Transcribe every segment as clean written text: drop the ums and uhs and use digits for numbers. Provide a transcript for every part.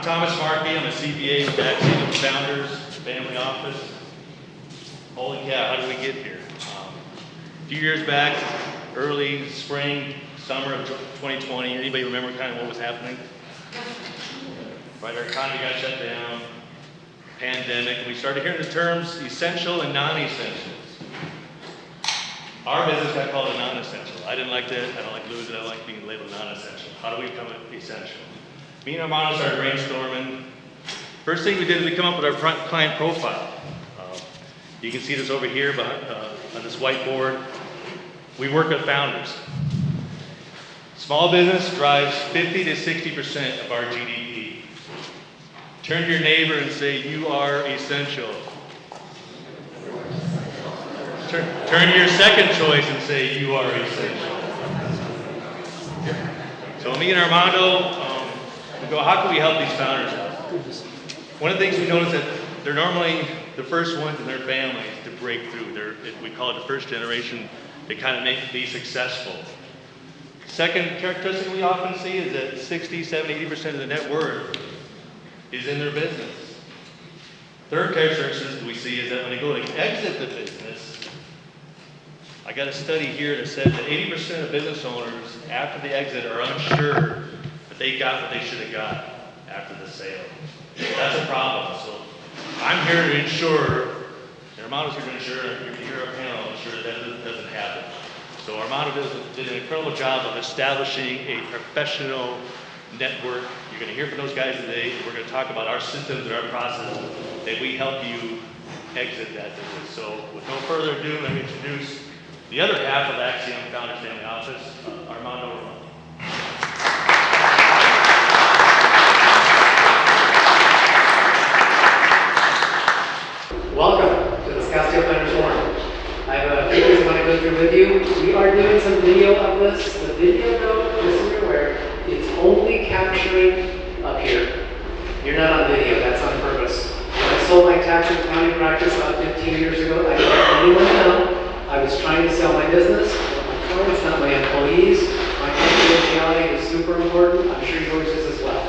Thomas Markey. I'm a CPA with AXIOM Founders Family Office. Holy cow, how did we get here? A few years back, early spring, summer of 2020, anybody remember kind of what was happening? Right, our economy got shut down, pandemic, and we started hearing the terms essential and non-essentials. Our business got called a non-essential. I didn't like that. I don't like losing. I don't like being labeled non-essential. How do we become essential? Me and Armando started brainstorming. First thing we did is we come up with our front client profile. You can see this over here on this whiteboard. We work with founders. Small business drives 50 to 60% of our GDP. Turn to your neighbor and say, you are essential. Turn to your second choice and say, you are essential. So me and Armando, we go, how can we help these founders out? One of the things we notice that they're normally the first ones in their families to break through. We call it the first generation to kind of be successful. Second characteristic we often see is that 60, 70, 80% of the net worth is in their business. Third characteristic we see is that when they go to exit the business, I got a study here that said that 80% of business owners after the exit are unsure that they got what they should have got after the sale. That's a problem. So I'm here to ensure, and Armando's here to ensure, you're a panel, ensure that doesn't happen. So Armando did an incredible job of establishing a professional network. You're going to hear from those guys today. We're going to talk about our systems and our process that we help you exit that business. So with no further ado, let me introduce the other half of AXIOM Founders Family Office, Armando Roman. Welcome to the Scottsdale Founders Forum. I have a few things I want to go through with you. We are doing some video of this. The video, though, just so you're aware, it's only capturing up here. You're not on video, that's on purpose. When I sold my tax and accounting practice about 15 years ago, I didn't let anyone know I was trying to sell my business. My clients, not my employees. My confidentiality is super important. I'm sure yours is as well.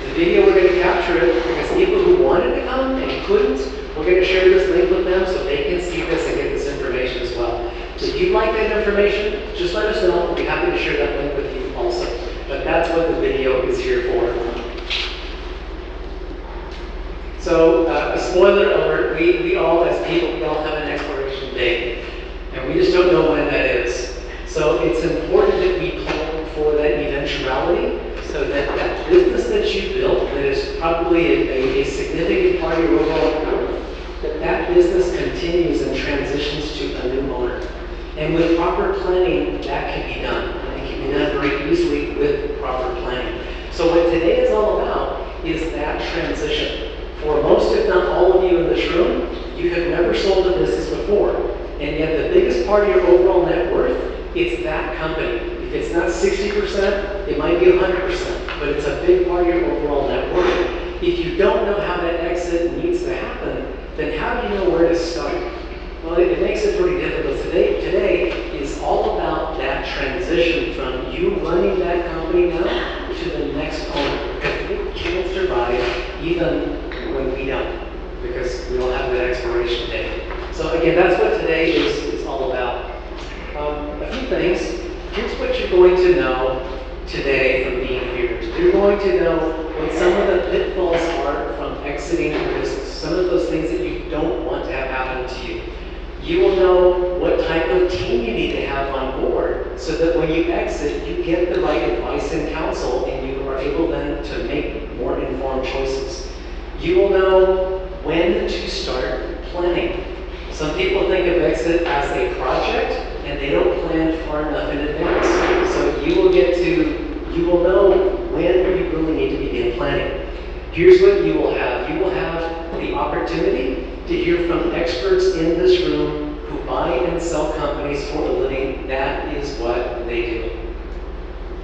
The video, we're going to capture it because people who wanted to come and couldn't, we're going to share this link with them so they can see this and get this information as well. If you'd like that information, just let us know. We'll be happy to share that link with you also. But that's what the video is here for. So, a spoiler alert, we all, as people, we all have an expiration date. And we just don't know when that is. So it's important that we plan for that eventuality so that that business that you built that is probably a significant part of your overall growth, that business continues and transitions to a new owner. And with proper planning, that can be done. And it can be done very easily with proper planning. So what today is all about is that transition. For most, if not all of you in this room, you have never sold a business before. And yet the biggest part of your overall net worth, it's that company. If it's not 60%, it might be 100%, but it's a big part of your overall net worth. If you don't know how that exit needs to happen, then how do you know where to start? Well, it makes it pretty difficult. Today is all about that transition from you running that company now to the next owner. Because we can't survive even when we don't, because we don't have that expiration date. So again, that's what today is all about. A few things. Here's what you're going to know today from being here. You're going to know what some of the pitfalls are from exiting the business. Some of those things that you don't want to have happen to you. You will know what type of team you need to have on board so that when you exit, you get the right advice and counsel and you are able then to make more informed choices. You will know when to start planning. Some people think of exit as a project and they don't plan far enough in advance. So you will know when you really need to begin planning. Here's what you will have. You will have the opportunity to hear from experts in this room who buy and sell companies for a living. That is what they do.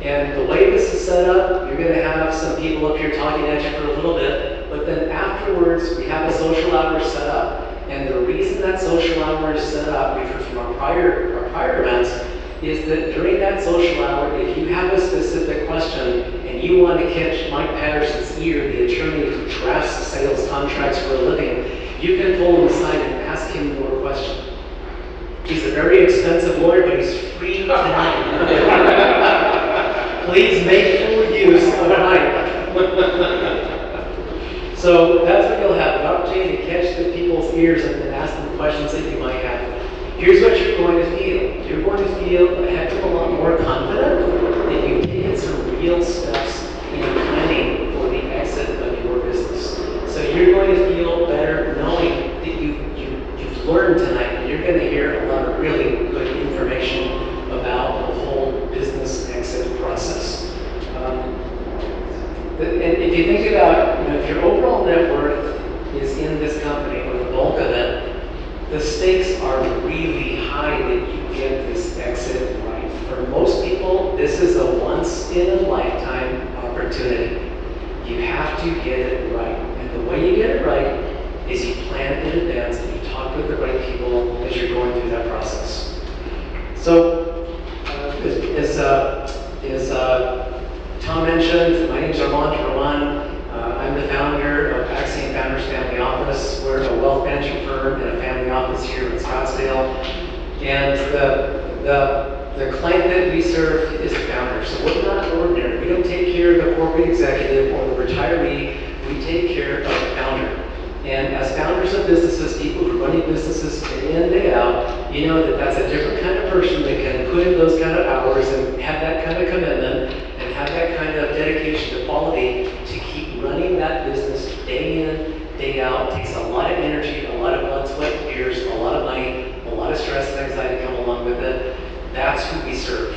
And the way this is set up, you're going to have some people up here talking at you for a little bit, but then afterwards, we have a social hour set up. And the reason that social hour is set up, we've heard from our prior events, is that during that social hour, if you have a specific question and you want to catch Mike Patterson's ear, the attorney who drafts sales contracts for a living, you can pull him aside and ask him your question. He's a very expensive lawyer, but he's free tonight. Please make full use of Mike. So that's what you'll have, an opportunity to catch the people's ears and ask them questions that you might have. Here's what you're going to feel. You're going to feel a heck of a lot more confident that you've taken some real steps in planning for the exit of your business. So you're going to feel better knowing that you've learned tonight, and you're going to hear a lot of really good information about the whole business exit process. And if you think about, if your overall net worth is in this company, or the bulk of it, the stakes are really high that you get this exit right. For most people, this is a once-in-a-lifetime opportunity. You have to get it right. And the way you get it right is you plan in advance and you talk with the right people as you're going through that process. So, as Tom mentioned, my name is Armando Roman. I'm the founder of AXIOM Founders Family Office. We're a wealth management firm and a family office here in Scottsdale. And the client that we serve is a founder. So we're not ordinary. We don't take care of the corporate executive or the retiree. We take care of the founder. And as founders of businesses, people who are running businesses day in, day out, you know that that's a different kind of person that can put in those kind of hours and have that kind of commitment and have that kind of dedication to quality to keep running that business day in, day out. It takes a lot of energy, a lot of blood, sweat, and tears, a lot of money, a lot of stress and anxiety come along with it. That's who we serve.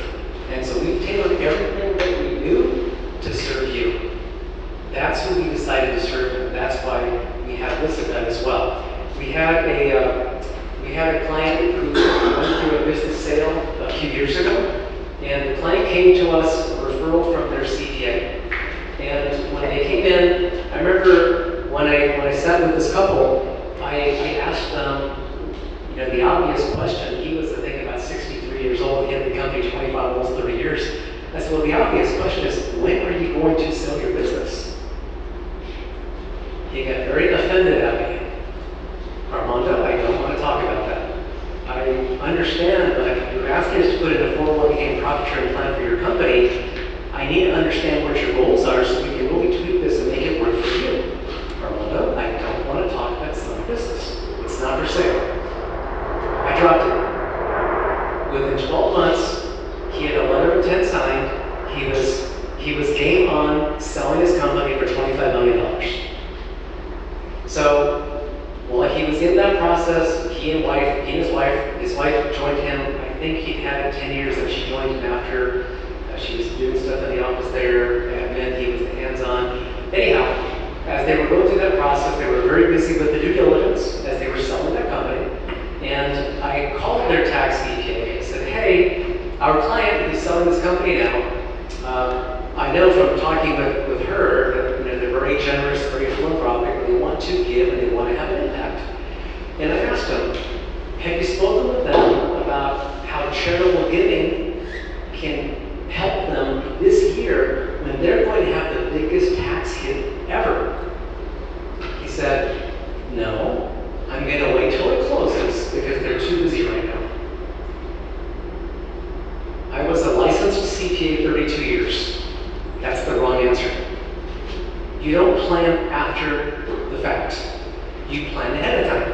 And so we've tailored everything that we do to serve you. That's who we decided to serve, and that's why we have this event as well. We had a client who went through a business sale a few years ago, and the client came to us, a referral from their CPA. And when they came in, I remember when I sat with this couple, I asked them, the obvious question. He was, I think, about 63 years old. He had the company 25, almost 30 years. I said, well, the obvious question is, when are you going to sell your business? He got very offended at me. Armando, I don't want to talk about that. I understand, but you're asking us to put in a 401k profit sharing plan for your company. I need to understand what your goals are so we can really tweak this and make it work for you. Armando, I don't want to talk about selling business. It's not for sale. I dropped it. Within 12 months, he had a letter of intent signed. He was game on selling his company for $25 million. So, while he was in that process, he and his wife joined him. I think he had it 10 years and she joined him after. She was doing stuff in the office there, and then he was hands-on. Anyhow, as they were going through that process, they were very busy with the due diligence as they were selling that company. And I called their tax CPA and said, hey, our client who's selling this company now, I know from talking with her that they're very generous, very philanthropic, they want to give and they want to have an impact. And I asked them, have you spoken with them about how charitable giving can help them this year when they're going to have the biggest tax hit ever? He said, no, I'm going to wait till it closes because they're too busy right now. I was a licensed CPA 32 years. That's the wrong answer. You don't plan after the fact. You plan ahead of time.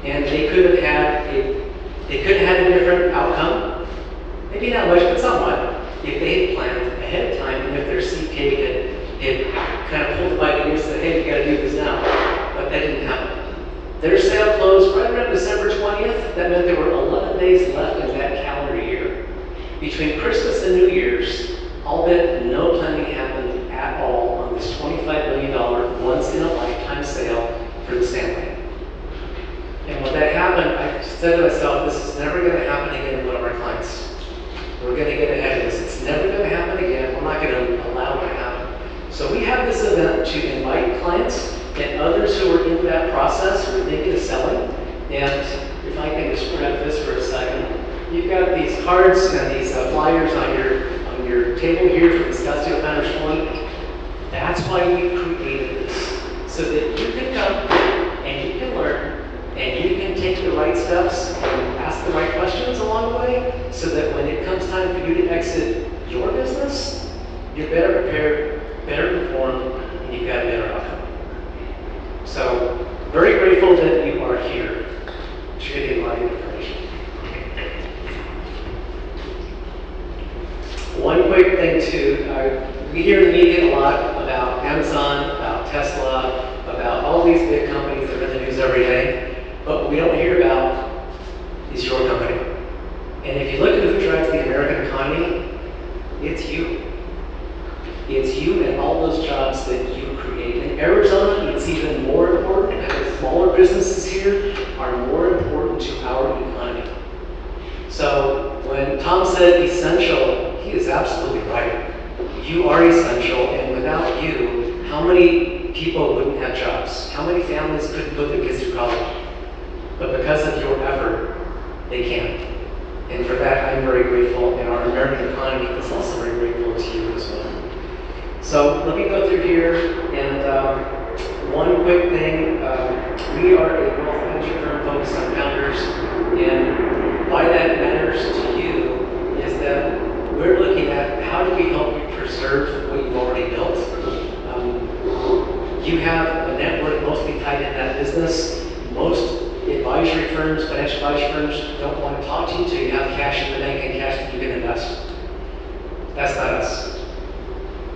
And they could have had a different outcome. Maybe not much, but somewhat. If they had planned ahead of time, and if their CPA had kind of pulled the bite and said, hey, you got to do this now. But that didn't happen. Their sale closed right around December 20th. That meant there were 11 days left in that calendar year. Between Christmas and New Year's, I'll bet no planning happened at all on this $25 million once-in-a-lifetime sale for this family. And when that happened, I said to myself, this is never going to happen again with one of our clients. We're going to get ahead of this. It's never going to happen again. We're not going to allow it to happen. So we have this event to invite clients and others who are in that process, who are thinking of selling. And if I can just grab this for a second, you've got these cards and these flyers on your table here from the Scottsdale Founders Forum, that's why we created this. So that you can come and you can learn and you can take the right steps and ask the right questions along the way, so that when it comes time for you to exit your business, you're better prepared, better informed, and you've got a better outcome. So, very grateful that you are here to give you a lot of information. One quick thing too, we hear in the media a lot about Amazon, about Tesla, about all these big companies that are in the news every day, but what we don't hear about is your company. And if you look at who drives the American economy, it's you. It's you and all those jobs that you create. In Arizona, it's even more important because smaller businesses here are more important to our economy. So when Tom said essential, he is absolutely right. You are essential, and without you, how many people wouldn't have jobs? How many families couldn't put their kids through college? But because of your effort, they can. And for that, I'm very grateful, and our American economy is also very grateful to you as well. So let me go through here, and one quick thing. We are a wealth management firm focused on founders, and why that matters to you is that we're looking at how do we help you preserve what you've already built. You have a net worth mostly tied in that business. Most advisory firms, financial advisory firms, don't want to talk to you until you have cash in the bank and cash that you can invest. That's not us.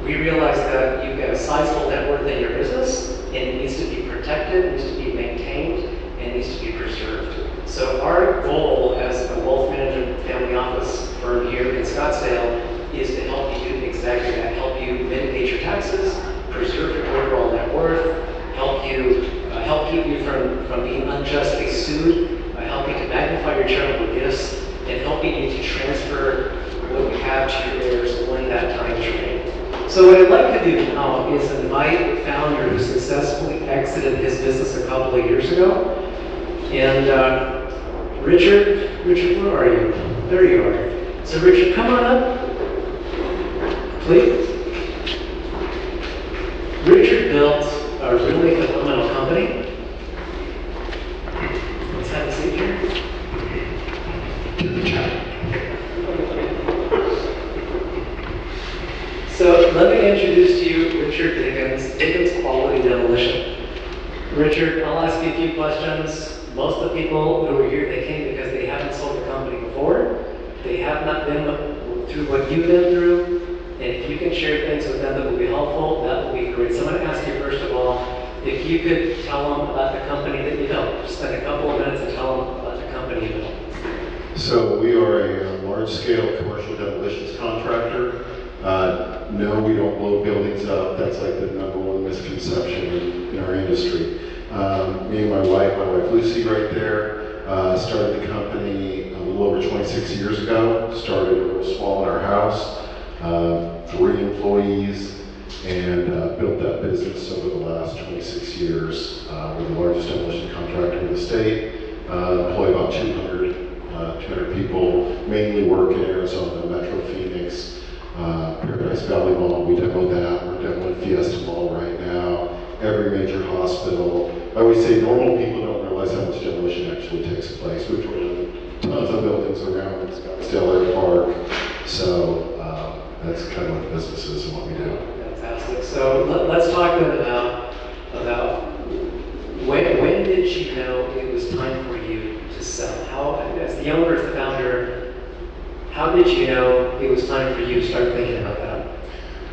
We realize that you've got a sizable net worth in your business, and it needs to be protected, it needs to be maintained, and it needs to be preserved. So our goal as a wealth management family office firm here in Scottsdale is to help you do exactly that, help you mitigate your taxes, preserve your overall net worth, help keep you from being unjustly sued, help you to magnify your charitable gifts, and helping you to transfer what you have to your heirs when that time is right. So what I'd like to do now is invite a founder who successfully exited his business a couple of years ago. And Richard, where are you? There you are. So Richard, come on up, please. Richard built a really phenomenal company. Let's have a seat here. So let me introduce to you Richard Dickens Quality Demolition. Richard, I'll ask you a few questions. Most of the people who are here, they came because they haven't sold a company before. They have not been through what you've been through. And if you can share things with them that will be helpful, that will be great. So I'm going to ask you first of all, if you could tell them about the company that you built. Spend a couple of minutes and tell them about the company you built. So we are a large-scale commercial demolitions contractor. No, we don't blow buildings up. That's like the number one misconception in our industry. Me and my wife Lucy right there, started the company a little over 26 years ago. Started real small in our house, 3 employees, and built that business over the last 26 years. We're the largest demolition contractor in the state. Employ about 200 people, mainly work in Arizona, Metro Phoenix, Paradise Valley Mall. We demoed that. We're demoing Fiesta Mall right now. Every major hospital. I always say normal people don't realize how much demolition actually takes place. We've torn down tons of buildings around Scottsdale Air Park. So that's kind of what the business is and what we do. Fantastic. So let's talk then about when did you know it was time for you to sell? How, as the owner, as the founder, how did you know it was time for you to start thinking about that?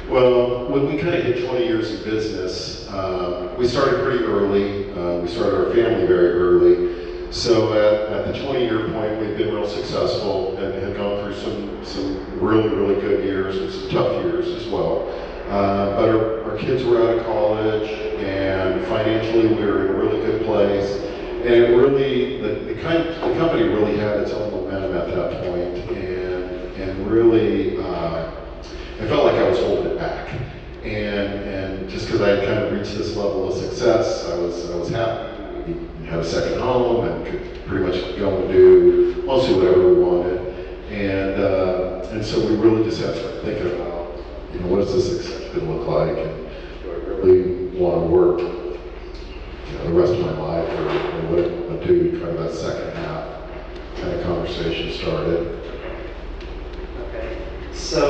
Well, when we kind of hit 20 years in business, we started pretty early. We started our family very early. So at the 20-year point, we've been real successful and had gone through some really, really good years and some tough years as well. But our kids were out of college, and financially we were in a really good place. And it really, the company really had its own momentum at that point, and really, I felt like I was holding it back. And just because I had kind of reached this level of success, I was happy. We had a second home and could pretty much go and do mostly whatever we wanted. And so we really just have to start thinking about, you know, what is this success going to look like, and do I really want to work, you know, the rest of my life, or what do I do? Kind of that second half kind of conversation started. Okay. So,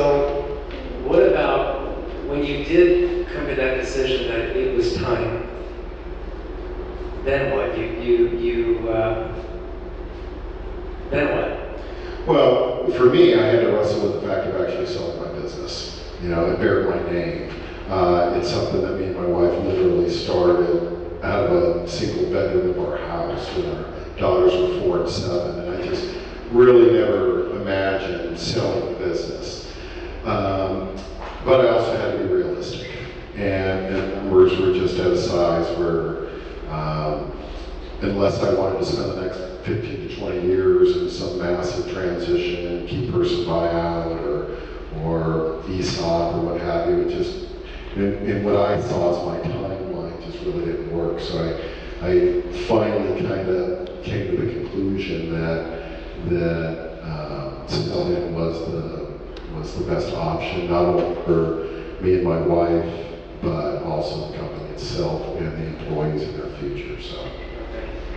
what about when you did come to that decision that it was time? Then what? Then what? Well, for me, I had to wrestle with the fact of actually selling my business. You know, it bared my name. It's something that me and my wife literally started out of a single bedroom of our house when our daughters were 4 and 7, and I just really never imagined selling the business. But I also had to be realistic, and numbers were just at a size where unless I wanted to spend the next 15 to 20 years in some massive transition, key person buyout, or ESOP or what have you, it just, in what I saw as my timeline, just really didn't work. So I finally kind of came to the conclusion that selling was the best option, not only for me and my wife, but also the company itself and the employees and their future.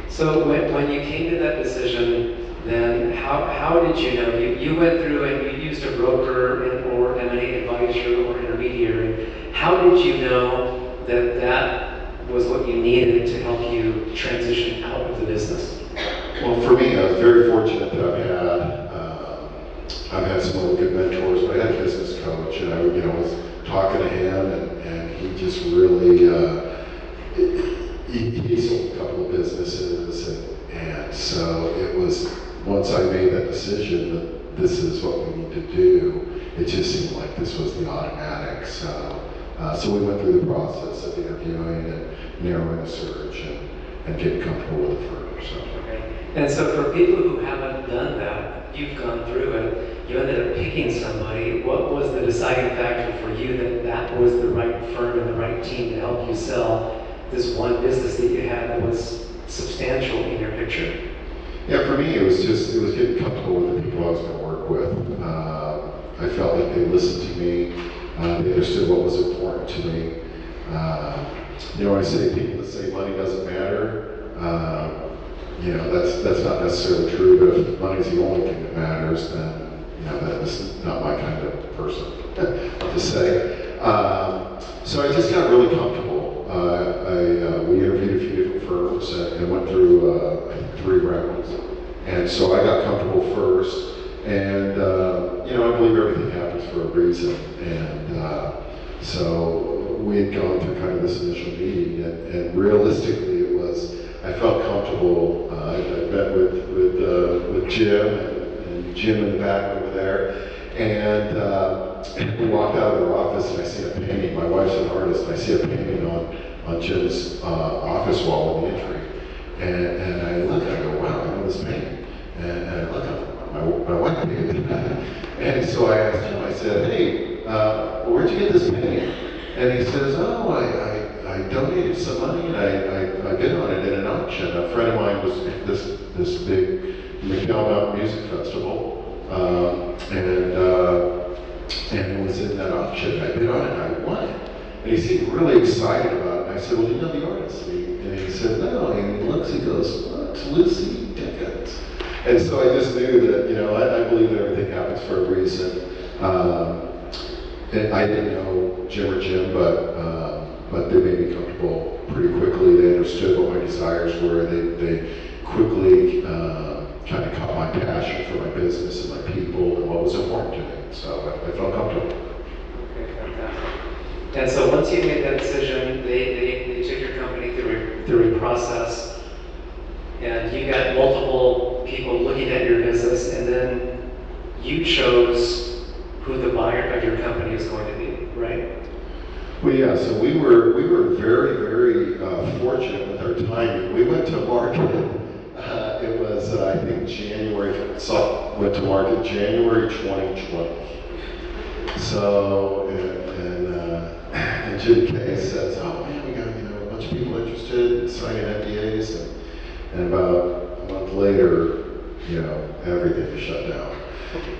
So when you came to that decision, then how did you know? You went through and you used a broker or M&A advisor or intermediary. How did you know that that was what you needed to help you transition out of the business? Well, for me, I was very fortunate that I've had some really good mentors. But I had a business coach, and I was talking to him, and he just really he sold a couple of businesses, and so it was, once I made that decision that this is what we need to do, it just seemed like this was the automatic. So we went through the process of interviewing and narrowing the search and getting comfortable with the firm. Okay. And so for people who haven't done that, you've gone through it, you ended up picking somebody. What was the deciding factor for you that that was the right firm and the right team to help you sell this one business that you had that was substantial in your picture? Yeah, for me, it was getting comfortable with the people I was going to work with. I felt like they listened to me. They understood what was important to me. When I say people that say money doesn't matter, that's not necessarily true. But if money's the only thing that matters, then that's not my kind of person. I'll just say. So I just got really comfortable. We interviewed a few different firms and went through 3 rounds. And so I got comfortable first. And I believe everything happens for a reason. And so we had gone through kind of this initial meeting, and realistically, I felt comfortable. I met with Jim and Jim in the back over there, and we walked out of their office, and I see a painting. My wife's an artist, and I see a painting on Jim's office wall in the entry, and I look, and I go, wow, I know this painting, and I look up. My wife painted that. And so I asked him, I said, hey, where'd you get this painting? And he says, oh, I donated some money, and I bid on it in an auction. A friend of mine was at this big McDonald Music Festival, and it was in that auction. I bid on it, and I won it. And he seemed really excited about it. And I said, well, do you know the artist? And he said, no. And he looks, he goes, well, it's Lucy Dickens. And so I just knew that, I believe that everything happens for a reason. And I didn't know Jim or Jim, but they made me comfortable pretty quickly. They understood what my desires were. They quickly kind of caught my passion for my business and my people and what was important to me. So I felt comfortable. Okay, fantastic. And so once you made that decision, they took your company through a process. And you got multiple people looking at your business, and then you chose who the buyer of your company is going to be, right? Well, yeah. So we were very, very fortunate with our timing. We went to market. It was I think January. So went to market January 2020. So and Jim Kay says, oh man, we got a bunch of people interested in signing NDAs and about a month later, everything was shut down.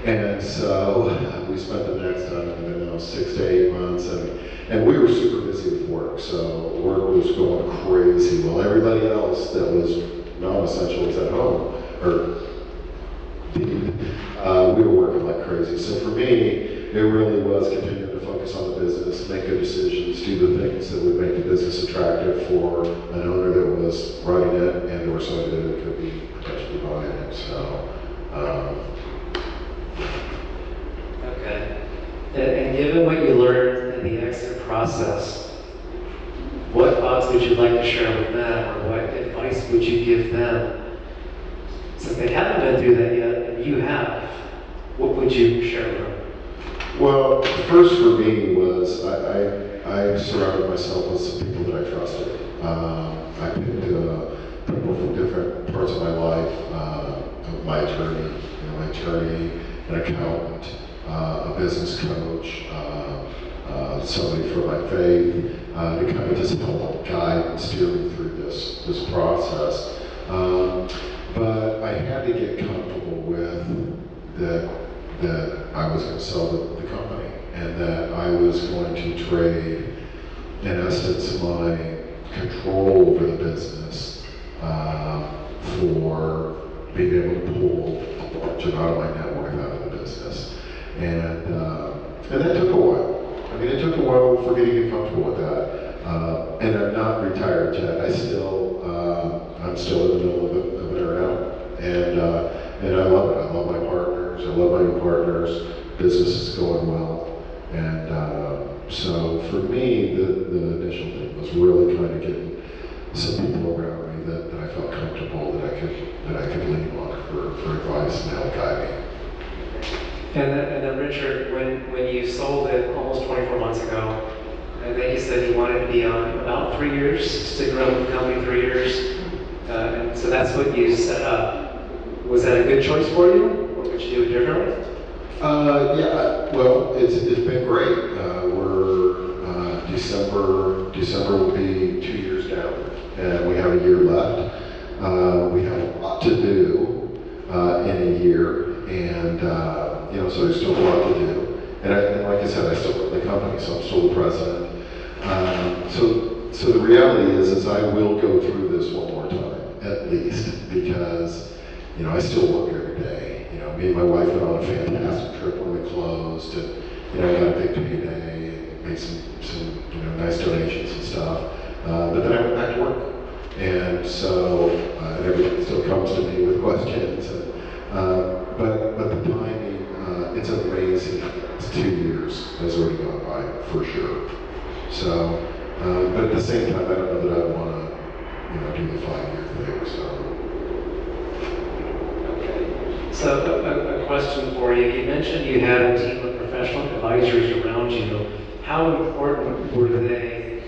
And so we spent the next, I don't know, 6 to 8 months, and we were super busy with work, so work was going crazy while everybody else that was non-essential was at home, or we were working like crazy. So for me, it really was continuing to focus on the business, make good decisions, do the things that would make the business attractive for an owner that was running it and or somebody that could be potentially buying it. So. Okay. And given what you learned in the exit process, what thoughts would you like to share with them, or what advice would you give them? Since they haven't been through that yet, and you have, what would you share with them? Well, first for me was I surrounded myself with some people that I trusted. I picked people from different parts of my life, my attorney, an accountant, a business coach, somebody from my faith, to kind of just help guide and steer me through this process. But I had to get comfortable with that I was going to sell the company, and that I was going to trade, in essence, my control over the business for being able to pull a large amount of my net worth out of the business. And that took a while. I mean, it took a while for me to get comfortable with that. And I'm not retired yet. I'm still in the middle of an earn-out, and I love it. I love my partners. I love my new partners. Business is going well, and so for me, the initial thing was really trying to get some people around me that I felt comfortable that I could lean on for advice and help guide me. And then Richard, when you sold it almost 24 months ago, and then you said you wanted to be on about 3 years, stick around with the company 3 years, and so that's what you set up. Was that a good choice for you, or would you do it differently? Yeah, well, it's been great. December will be 2 years down, and we have a year left. We have a lot to do in a year, and so there's still a lot to do. And like I said, I still run the company, so I'm still the president. So the reality is I will go through this one more time, at least, because I still work every day. Me and my wife went on a fantastic trip when we closed, and I got a big payday, and made some nice donations and stuff. But then I went back to work, and so and everyone still comes to me with questions. But the timing, it's amazing. It's 2 years has already gone by for sure. So, but at the same time, I don't know that I want to, do the 5-year thing. So a question for you. You mentioned you had a team of professional advisors around you. How important were they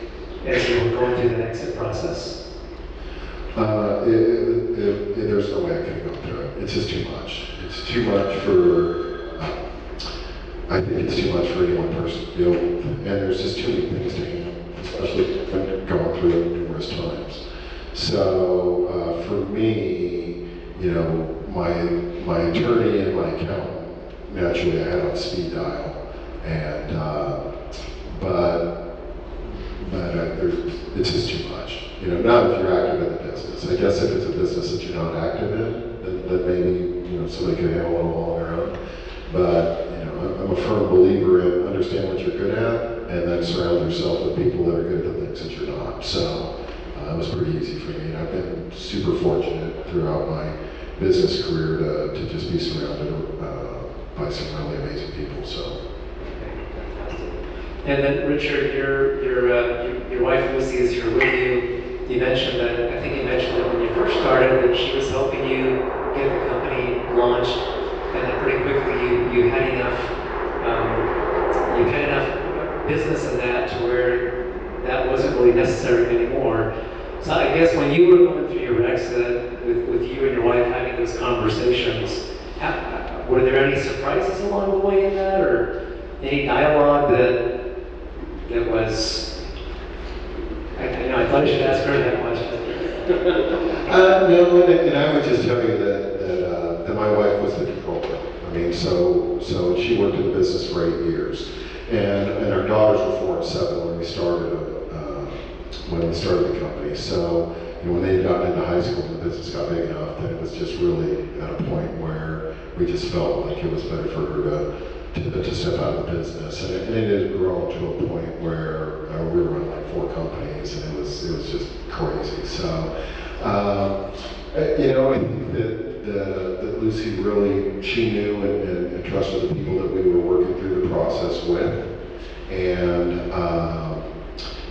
as you were going through the exit process? There's no way I can go through it. It's just too much. It's too much for, I think it's too much for any one person to deal with. And there's just too many things to handle, especially when you're going through it numerous times. So for me, my attorney and my accountant, naturally I had on speed dial, and but it's just too much. Not if you're active in the business. I guess if it's a business that you're not active in, then maybe somebody could handle it all on their own. But I'm a firm believer in understand what you're good at, and then surround yourself with people that are good at the things that you're not. So it was pretty easy for me, and I've been super fortunate throughout my business career to just be surrounded by some really amazing people. So. And then Richard, your wife Lucy is here with you. You mentioned that when you first started that she was helping you get the company launched, and then pretty quickly you had enough business in that to where that wasn't really necessary anymore. So I guess when you were going through your exit with you and your wife having those conversations, were there any surprises along the way in that, or any dialogue that was? I thought I should ask her that question. No, and I would just tell you that my wife was the controller. mean, so she worked in the business for 8 years, and our daughters were 4 and 7 when we started the company. So when they had gotten into high school, the business got big enough that it was just really at a point where we just felt like it was better for her to step out of the business, and it had grown to a point where we were running like 4 companies, and it was just crazy. So I think that Lucy really, she knew and trusted the people that we were working through the process with, and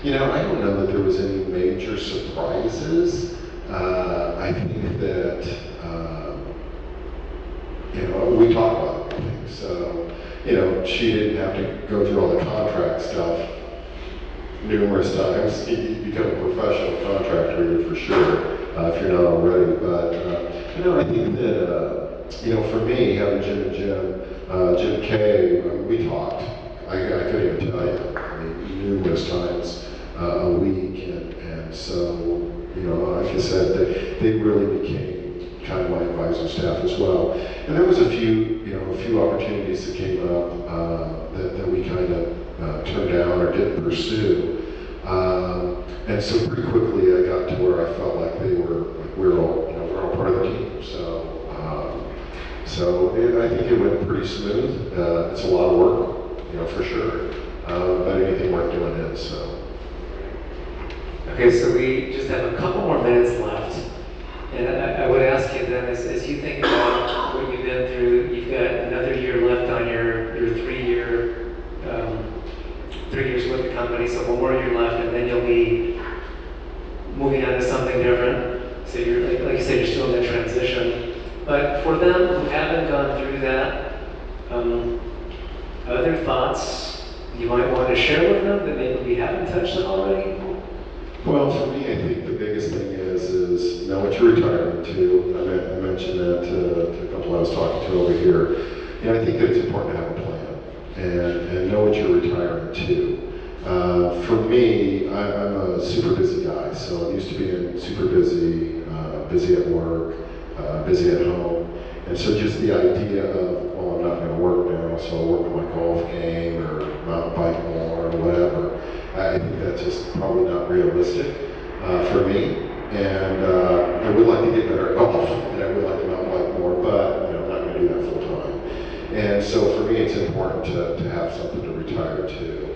I don't know that there was any major surprises. I think that we talked about things. So she didn't have to go through all the contract stuff numerous times. You become a professional contractor for sure, if you're not already. But I think that for me, having Jim Kay, we talked. I couldn't even tell you, numerous times a week, and so like I said, they really became kind of my advisor staff as well. And there was a few opportunities that came up that we kind of turned down or didn't pursue. And so pretty quickly I got to where I felt like we were all part of the team. So I think it went pretty smooth. It's a lot of work, for sure. But anything worth doing is. So. Okay, so we just have a couple more minutes left. And I would ask you then, as you think about what you've been through, you've got another year left on your 3 years with the company, so one more year left, and then you'll be moving on to something different. So you're, like you said, you're still in that transition. But for them who haven't gone through that, other thoughts you might want to share with them that maybe we haven't touched on already? Well, for me, I think the biggest thing is know what you're retiring to. I mentioned that to a couple I was talking to over here. I think that it's important to have a plan and know what you're retiring to. For me, I'm a super busy guy, so I'm used to being super busy, busy at work, busy at home. And so just the idea of, well, I'm not going to work now, so I'll work on my golf game or mountain bike more or whatever. I think that's just probably not realistic for me. And I would like to get better at golf, and I would like to mountain bike more, but I'm not going to do that full time. And so for me, it's important to have something to retire to.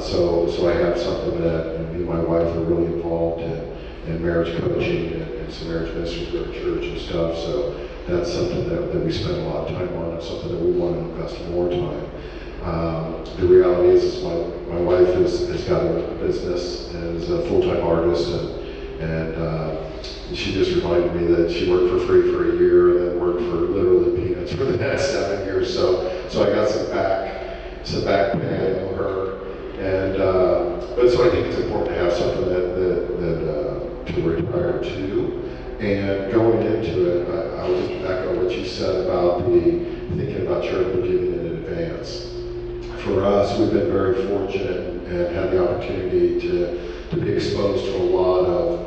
So I have something that me and my wife are really involved in marriage coaching and some marriage ministries at our church and stuff. So that's something that we spend a lot of time on, and something that we want to invest more time. The reality is my wife has got a business and is a full-time artist, and she just reminded me that she worked for free for a year and then worked for literally peanuts for the next 7 years. So I got some back pay, I know her, and but so I think it's important to have something that to retire to. And going into it, I'll just echo what you said about thinking about charitable giving in advance. For us, we've been very fortunate and had the opportunity to be exposed to a lot of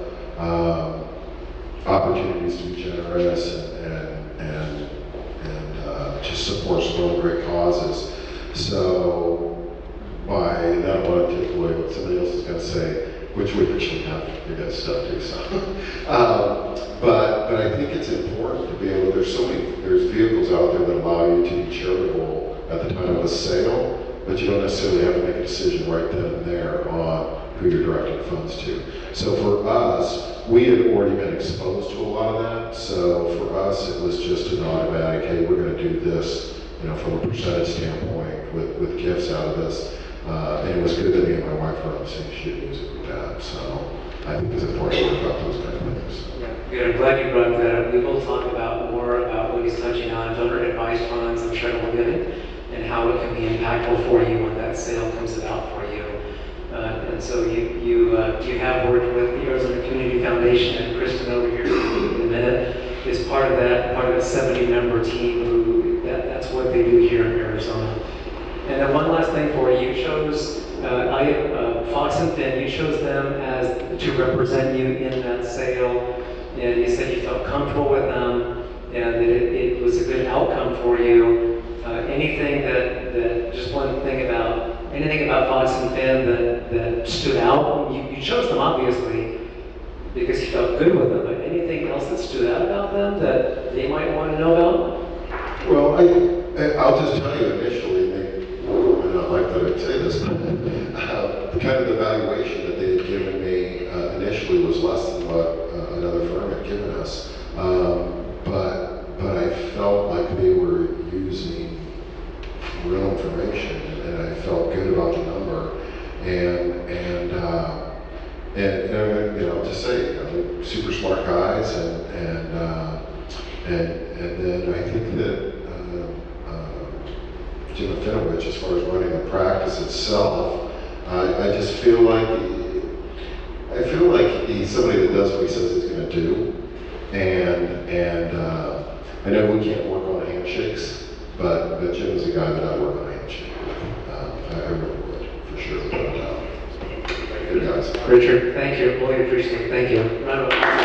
opportunities to be generous and just support some really great causes. So by that, I want to take away what somebody else is going to say, which we actually have your guys' stuff too. So, but I think it's important to be able. There's vehicles out there that allow you to be charitable at the time of a sale, but you don't necessarily have to make a decision right then and there on who you're directing funds to. So for us, we had already been exposed to a lot of that. So for us, it was just an automatic, hey, we're going to do this, from a percentage standpoint with gifts out of this. And it was good that me and my wife were on the same sheet of music with that. So I think it's important to work out those kind of things. Yeah, good. I'm glad you brought that up. We will talk more about what he's touching on, donor advised funds and charitable giving, and how it can be impactful for you when that sale comes about for you. And so you have worked with the Arizona Community Foundation, and Kristen over here in a minute is part of that 70-member team who that's what they do here in Arizona. And then one last thing for you, chose Fox and Finn, you chose them to represent you in that sale, and you said you felt comfortable with them, and that it was a good outcome for you. Anything that just one thing about, anything about Fox and Finn that stood out? You chose them obviously because you felt good with them, but anything else that stood out about them that they might want to know about? Well, I'll just tell you initially, I don't like that I say this, but kind of the valuation that they had given me initially was less than what another firm had given us. But I felt like they were using real information, and I felt good about the number. And you know, just say, you know, super smart guys, and then I think that Jim Afinowich, as far as running the practice itself, I just feel like he's somebody that does what he says he's going to do, and I know we can't work on handshakes, but Jim is a guy that I work on a handshake with. I really would, for sure, without a doubt. Good guys. Richard, thank you. Really appreciate it. Thank you. Round of applause.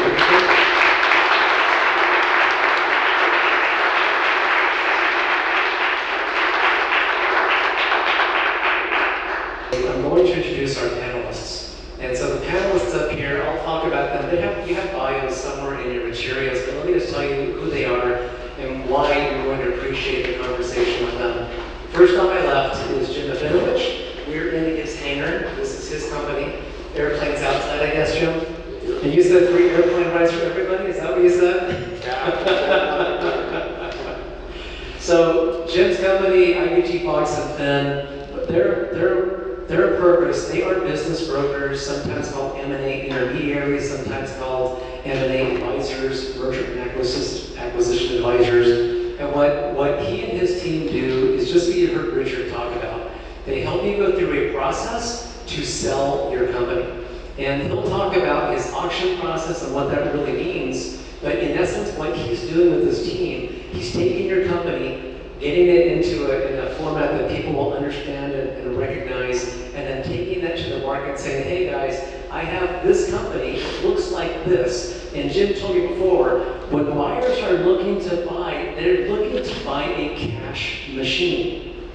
I'm going to introduce our panelists. And so the panelists up here, I'll talk about them. You have bios somewhere in your materials, but let me just tell you who they are and why you're going to appreciate the conversation with them. First on my left is Jim Afinowich. We're in his hangar. This is his company. Airplanes outside, I guess, Jim? And you said 3 airplane rides for everybody? Is that what you said? Yeah. So Jim's company, IBG Fox and Finn, their purpose, they are business brokers, sometimes called M&A intermediaries, sometimes called M&A advisors, merger and acquisition advisors. And what he and his team do is just what you heard Richard talk about. They help you go through a process to sell your company. And he'll talk about his auction process and what that really means. But in essence, what he's doing with his team, he's taking your company, getting it into a format that people will understand and recognize, and then taking that to the market saying, hey guys, I have this company, it looks like this. And Jim told me before, when buyers are looking to buy, they're looking to buy a cash machine.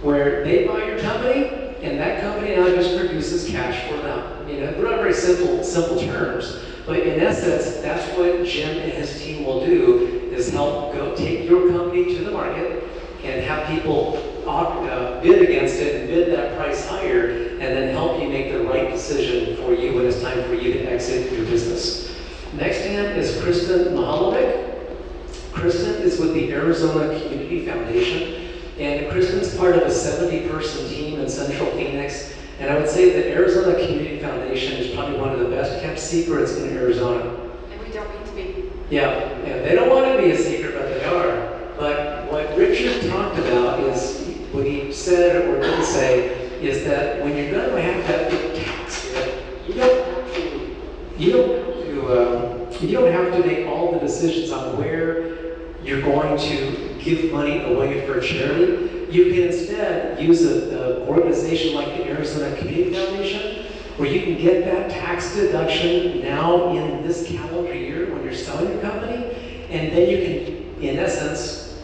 Where they buy your company, and that company now just produces cash for them. You know, they're not very simple terms, but in essence, that's what Jim and his team will do, is help go take your company to the market and have people bid against it and bid that price higher, and then help you make the right decision for you when it's time for you to exit your business. Next to him is Kristen Mihaljevic. Kristen is with the Arizona Community Foundation. And Kristen's part of a 70-person team in Central Phoenix. And I would say the Arizona Community Foundation is probably one of the best kept secrets in Arizona. And we don't mean to be. Yeah, they don't want to be a secret, but they are. But what Richard talked about is, what he said or didn't say, is that when you're going to have that big tax hit, you don't have to make all the decisions on where you're going to give money away for charity. You can instead use an organization like the Arizona Community Foundation, where you can get that tax deduction now in this calendar year when you're selling your company, and then you can, in essence,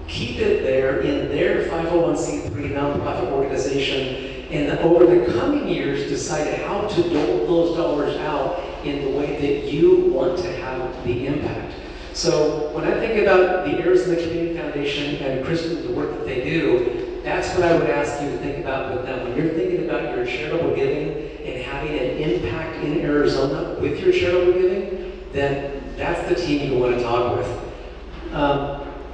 keep it there in their 501c3 nonprofit organization, and then over the coming years decide how to dole those dollars out in the way that you want to have the impact. So when I think about the Arizona Community Foundation and Kristen, the work that they do, that's what I would ask you to think about with them. When you're thinking about your charitable giving and having an impact in Arizona with your charitable giving, then that's the team you want to talk with.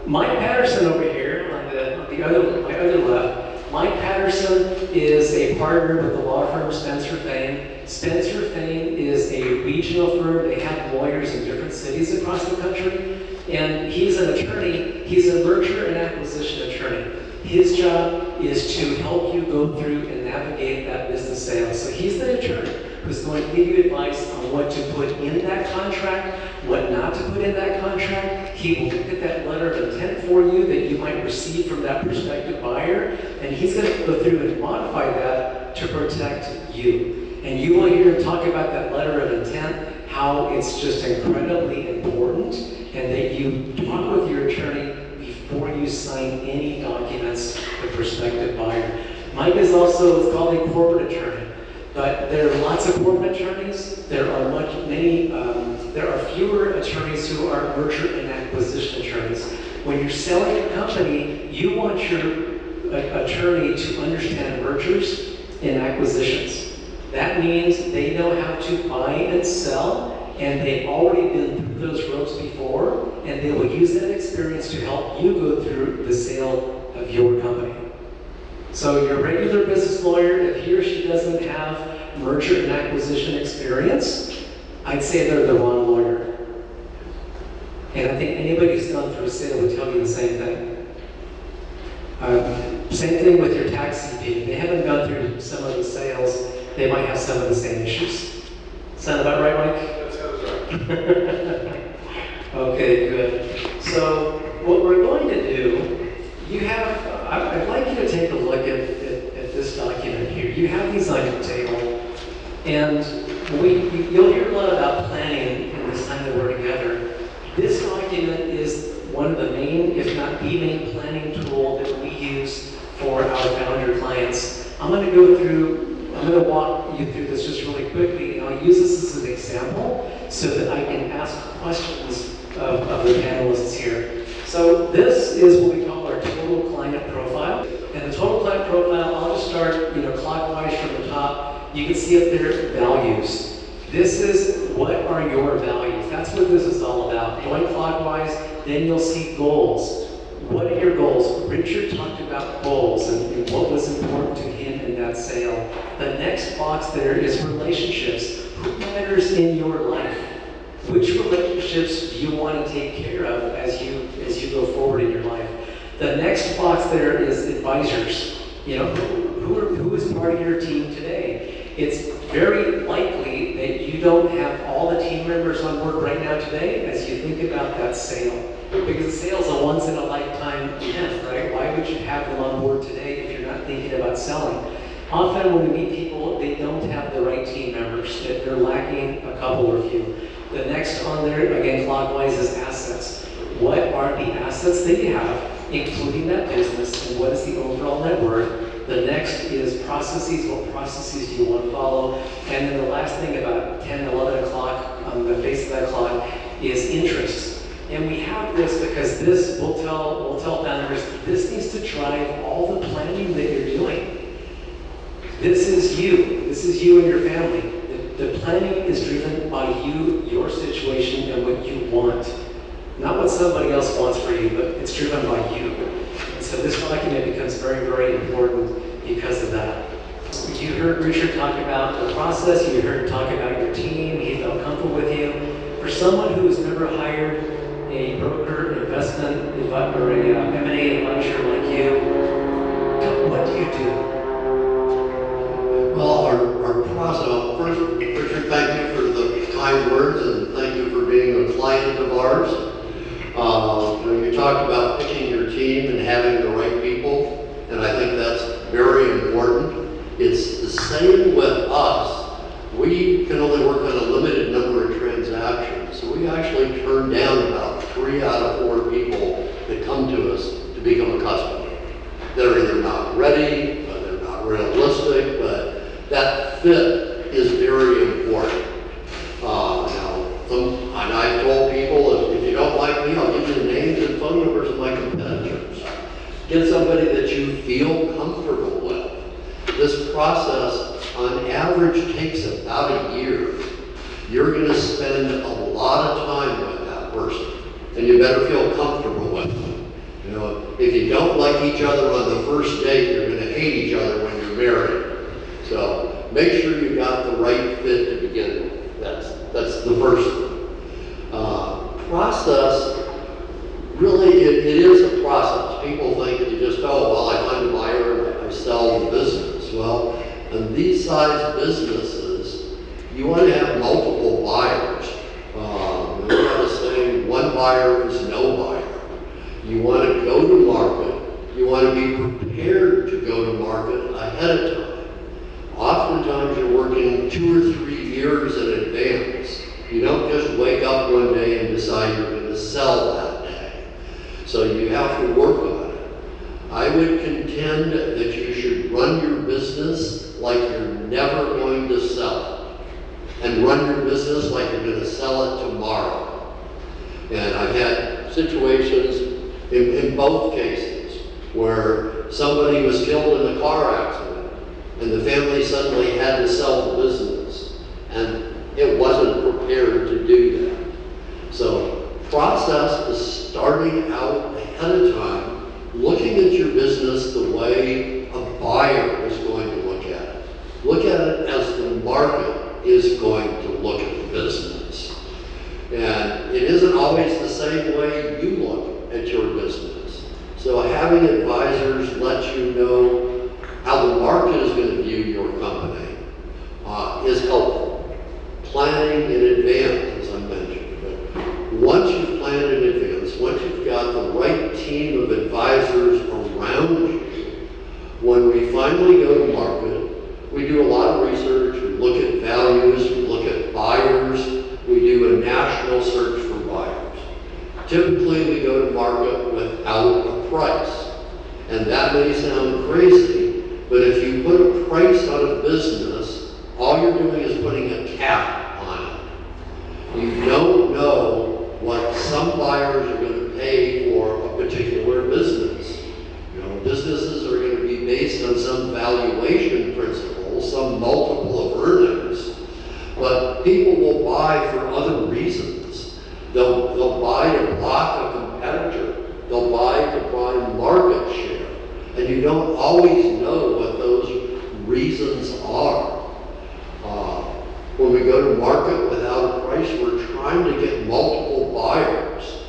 Mike Patterson over here on my other left. Mike Patterson is a partner with the law firm Spencer Fane. Spencer Fane is a regional firm. They have lawyers in different cities across the country. And he's an attorney. He's a merger and acquisition attorney. His job is to help you go through and navigate that business sale. So he's the attorney who's going to give you advice on what to put in that contract, what not to put in that contract. He will look at that letter of intent for you that you might receive from that prospective buyer, and he's going to go through and modify that to protect you. And you will hear him talk about that letter of intent, how it's just incredibly important, and that you talk with your attorney before you sign any documents with prospective buyer. Mike is also what's called a corporate attorney, but there are lots of corporate attorneys. There are fewer attorneys who are merger and acquisition attorneys. When you're selling a company, you want your attorney to understand mergers and acquisitions. That means they know how to buy and sell, and they've already been through those ropes before, and they will use that experience to help you go through the sale of your company. So your regular business lawyer, if he or she doesn't have merger and acquisition experience, I'd say they're the wrong lawyer. And I think anybody who's gone through a sale would tell you the same thing. Same thing with your tax CP. If they haven't gone through some of the sales, they might have some of the same issues. Sound about right, Mike? That sounds right. Okay, good. So what we're going to do, I'd like you to take a look at this document here. You have these on your table, and you'll hear a lot about planning in this time that we're together. This document is one of the main, if not the main, planning tool that we use for our founder clients. I'm going to walk you through this just really quickly, and I'll use this as an example so that I can ask questions of the panelists here. So this is what we call our total client profile. And the total client profile, I'll just start clockwise from the top. You can see up there values. This is what are your values. That's what this is all about. Going clockwise, then you'll see goals. What are your goals? Richard talked about goals and what was important to him in that sale. The next box there is relationships. Who matters in your life? Which relationships do you want to take care of as you go forward in your life? The next box there is advisors. Who is part of your team today? It's very likely that you don't have all the team members on board right now today as you think about that sale. Because the sale is a once in a lifetime event, right? Why would you have them on board today if you're not thinking about selling? Often when we meet people, they don't have the right team members. They're lacking a couple or few. The next on there, again clockwise, is assets. What are the assets that you have, including that business, and what is the overall net worth? The next is processes. What processes do you want to follow? And then the last thing about 10, 11 o'clock on the face of that clock is interests. And we have this because this will tell founders, this needs to drive all the planning that you're doing. This is you. This is you and your family. The planning is driven by you, your situation, and what you want. Not what somebody else wants for you, but it's driven by you. And so this document becomes very, very important because of that. You heard Richard talk about the process. You heard him talk about your team. He felt comfortable with you. For someone who has never hired a broker, investment, or a M&A advisor like you, what do you do? Well, our process, first, Richard, thank you for the kind words and thank you for being a client of ours. You talked about picking your team and having the right people, and I think that's very important. It's the same with us. We can only work on a limited number of transactions, so we actually turn down about 3 out of 4 people that come to us to become a customer. They're either not ready, or they're not realistic, but that fit is very important. And I've told people, if you don't like me, I'll give you the names and phone numbers of my competitors. Get somebody that you feel comfortable with. This process, on average, takes about a year. You're going to spend a lot of time with that person, and you better feel comfortable with them. If you don't like each other on the first date, you're going to hate each other when you're married. So make sure you got the right fit to begin with. That's the first thing. Process, really, it is a process. People think that you just, I find a buyer and I sell the business. Well, in these size businesses, you want to have multiple buyers. You have to say one buyer is no buyer. You want to go to market. You want to be prepared to go to market ahead of time. Oftentimes you're working 2 or 3 years in advance. You don't just wake up one day and decide you're going to sell that day. So you have to work on it. I would contend that you should run your business like you're never going to sell it, and run your business like you're going to sell it tomorrow. And I've had situations in both cases where somebody was killed in a car accident and the family suddenly had to sell the business, and it wasn't prepared to do that. So process is starting out ahead of time, looking at your business the way a buyer is going to look at it. Look at it as the market is going to look at the business. And it isn't always the same way you look at your business. So having advisors let you know how the market is going to view your company is helpful. Planning in advance, as I mentioned. But once you've planned in advance, once you've got the right team of advisors around you, when we finally go to market, we do a lot of research, we look at values, we look at buyers, we do a national search for buyers. Typically, we go to market without a price. And that may sound crazy, but if you put a price on a business, all you're doing is putting a cap on it. You don't know what some buyers are going to pay for a particular business. You know, businesses are going to be based on some valuation principle, some multiple of earnings, but people will buy for other reasons. They'll buy to block a competitor. They'll buy to buy market share. And you don't always know what those reasons are. When we go to market without a price, we're trying to get multiple buyers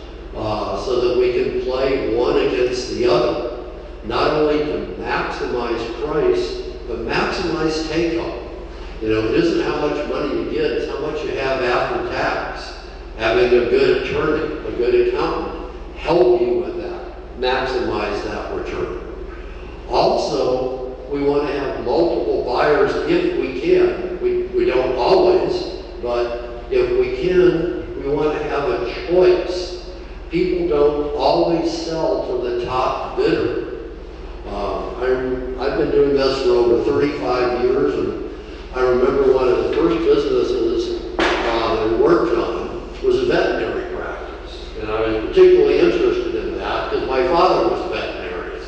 so that we can play one against the other. Not only to maximize price, but maximize take-home. You know, it isn't how much money you get, it's how much you have after tax. Having a good attorney, a good accountant, help you with that, maximize that return. Also, we want to have multiple buyers if we can. We don't always, but if we can, we want to have a choice. People don't always sell to the top bidder. I've been doing this for over 35 years, and I remember one of the first businesses that I worked on was a veterinary practice. And I was particularly interested in that because my father was a veterinarian.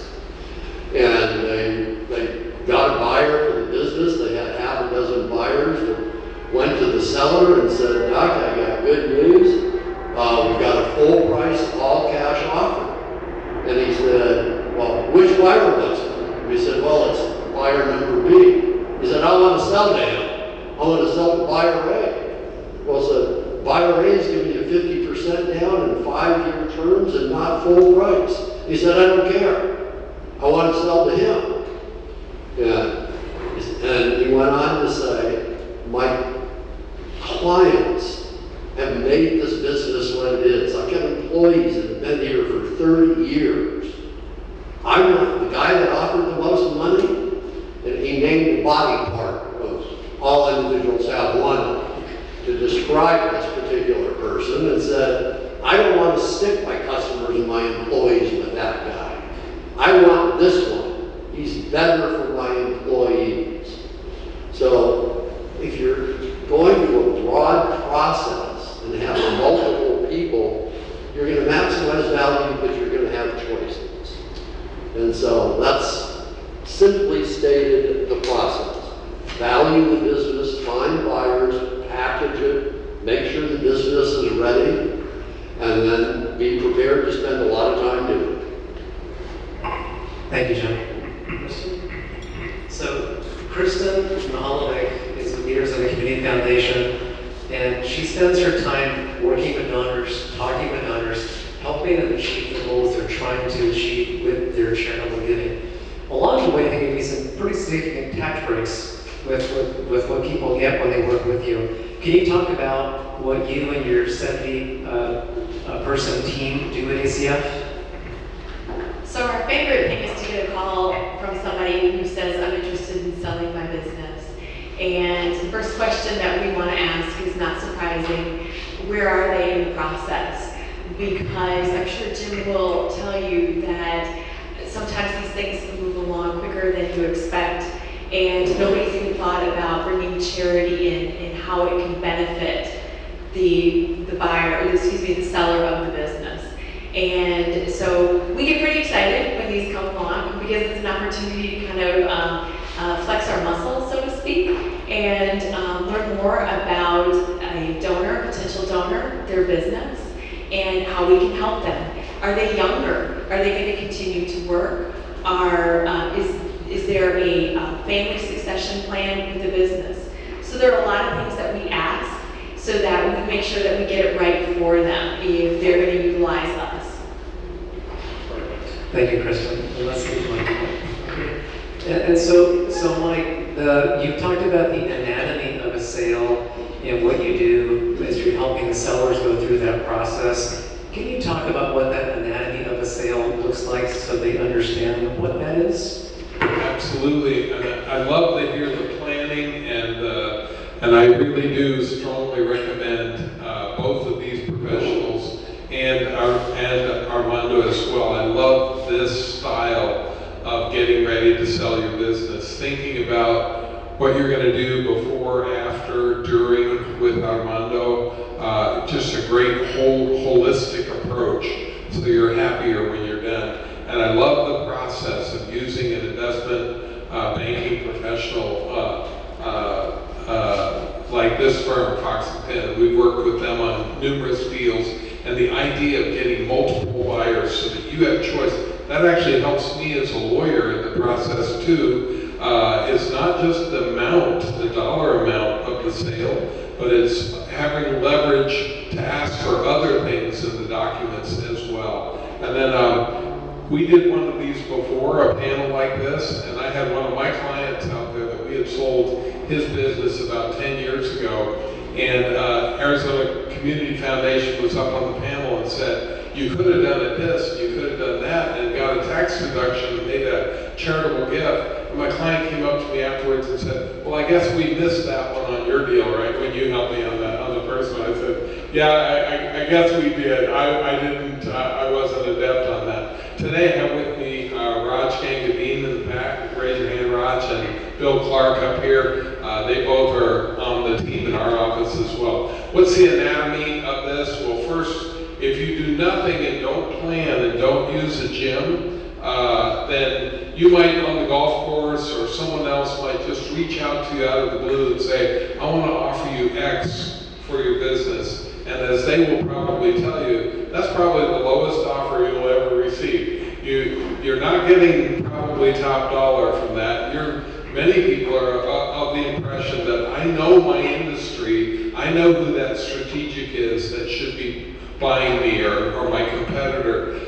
And they got a buyer for the business. They had half a dozen buyers that went to the seller and said, "Doc, I got good news. We've got a full price, all cash offer." And he said, "Well, which buyer was it?" We said, "Well, it's buyer number B." He said, "I want to sell to him. I want to sell to buyer A." Well, so buyer A is giving you 50% down in 5-year terms and not full price. He said, "I don't care. I want to sell to him." And he went on to say, "My clients have made this business what it is. I've got employees that have been here for 30 years. I want the guy that offered the most money," and he named a body part. All individuals have one to describe this particular person, and said, "I don't want to stick my customers and my employees with that guy. I want this one. He's better for my employees." So if you're going to a broad process and have multiple people, you're going to maximize value, but you're going to have choices. And so that's simply stated the process. Value the business, find buyers, package it, make sure the business is ready, and then be prepared to spend a lot of time doing it. Thank you, John. So, Kristen Mihaljevic is the leaders of the Community Foundation, and she spends her time working with donors, talking with donors, helping them achieve the goals they're trying to achieve with their charitable giving. Along the way, there can be some pretty significant tax breaks with what people get when they work with you. Can you talk about what you and your 70-person team do at ACF? So our favorite thing is to get a call from somebody who says, "I'm interested in selling my business." And the first question that we want to ask is not surprising, where are they in the process? because I'm sure Jim will tell you that sometimes these things move along quicker than you expect, and nobody's even thought about bringing charity in and how it can benefit the buyer, or excuse me, the seller of the business. And so we get pretty excited when these come along because it's an opportunity to kind of flex our muscles, so to speak, and learn more about a donor, potential donor, their business, and how we can help them. Are they younger? Are they going to continue to work? Is there a family succession plan with the business? So there are a lot of things that we ask so that we make sure that we get it right for them if they're going to utilize us. Thank you, Kristen. Let's get Mike. And so Mike, you've talked about the anatomy of a sale and what you do as you're helping the sellers go through that process. Can you talk about what that anatomy of a sale looks like so they understand what that is? Absolutely. I love to hear the planning, and I really do strongly recommend both of these professionals and Armando as well. I love this style of getting ready to sell your business, thinking about what you're going to do before, after, during with Armando. Just a great holistic approach so you're happier when you're done. And I love the process of using an investment banking professional like this firm, Fox & Penn. We've worked with them on numerous deals, and the idea of getting multiple buyers so that you have choice, that actually helps me as a lawyer in the process too. It's not just the amount, the dollar amount of the sale, but it's having leverage to ask for other things in the documents as well. And then we did one of these before, a panel like this, and I had one of my clients out there that we had sold his business about 10 years ago, and Arizona Community Foundation was up on the panel and said, you could have done it this, you could have done that, and got a tax deduction and made a charitable gift. And my client came up to me afterwards and said, well, I guess we missed that one on your deal, right, when you helped me on the first one. I said, yeah, I guess we did. I wasn't adept on that. Today I have with me Raj Gangabeen in the back. Raise your hand, Raj, and Bill Clark up here. They both are on the team in our office as well. What's the anatomy of this? Well, first, if you do nothing and don't plan and don't use a gym, then you might on the golf course or someone else might just reach out to you out of the blue and say, I want to offer you X for your business. And as they will probably tell you, that's probably the lowest offer you'll ever receive. You're not getting probably top dollar from that. Many people are of the impression that I know my industry, I know who that strategic is that should be buying me or my competitor.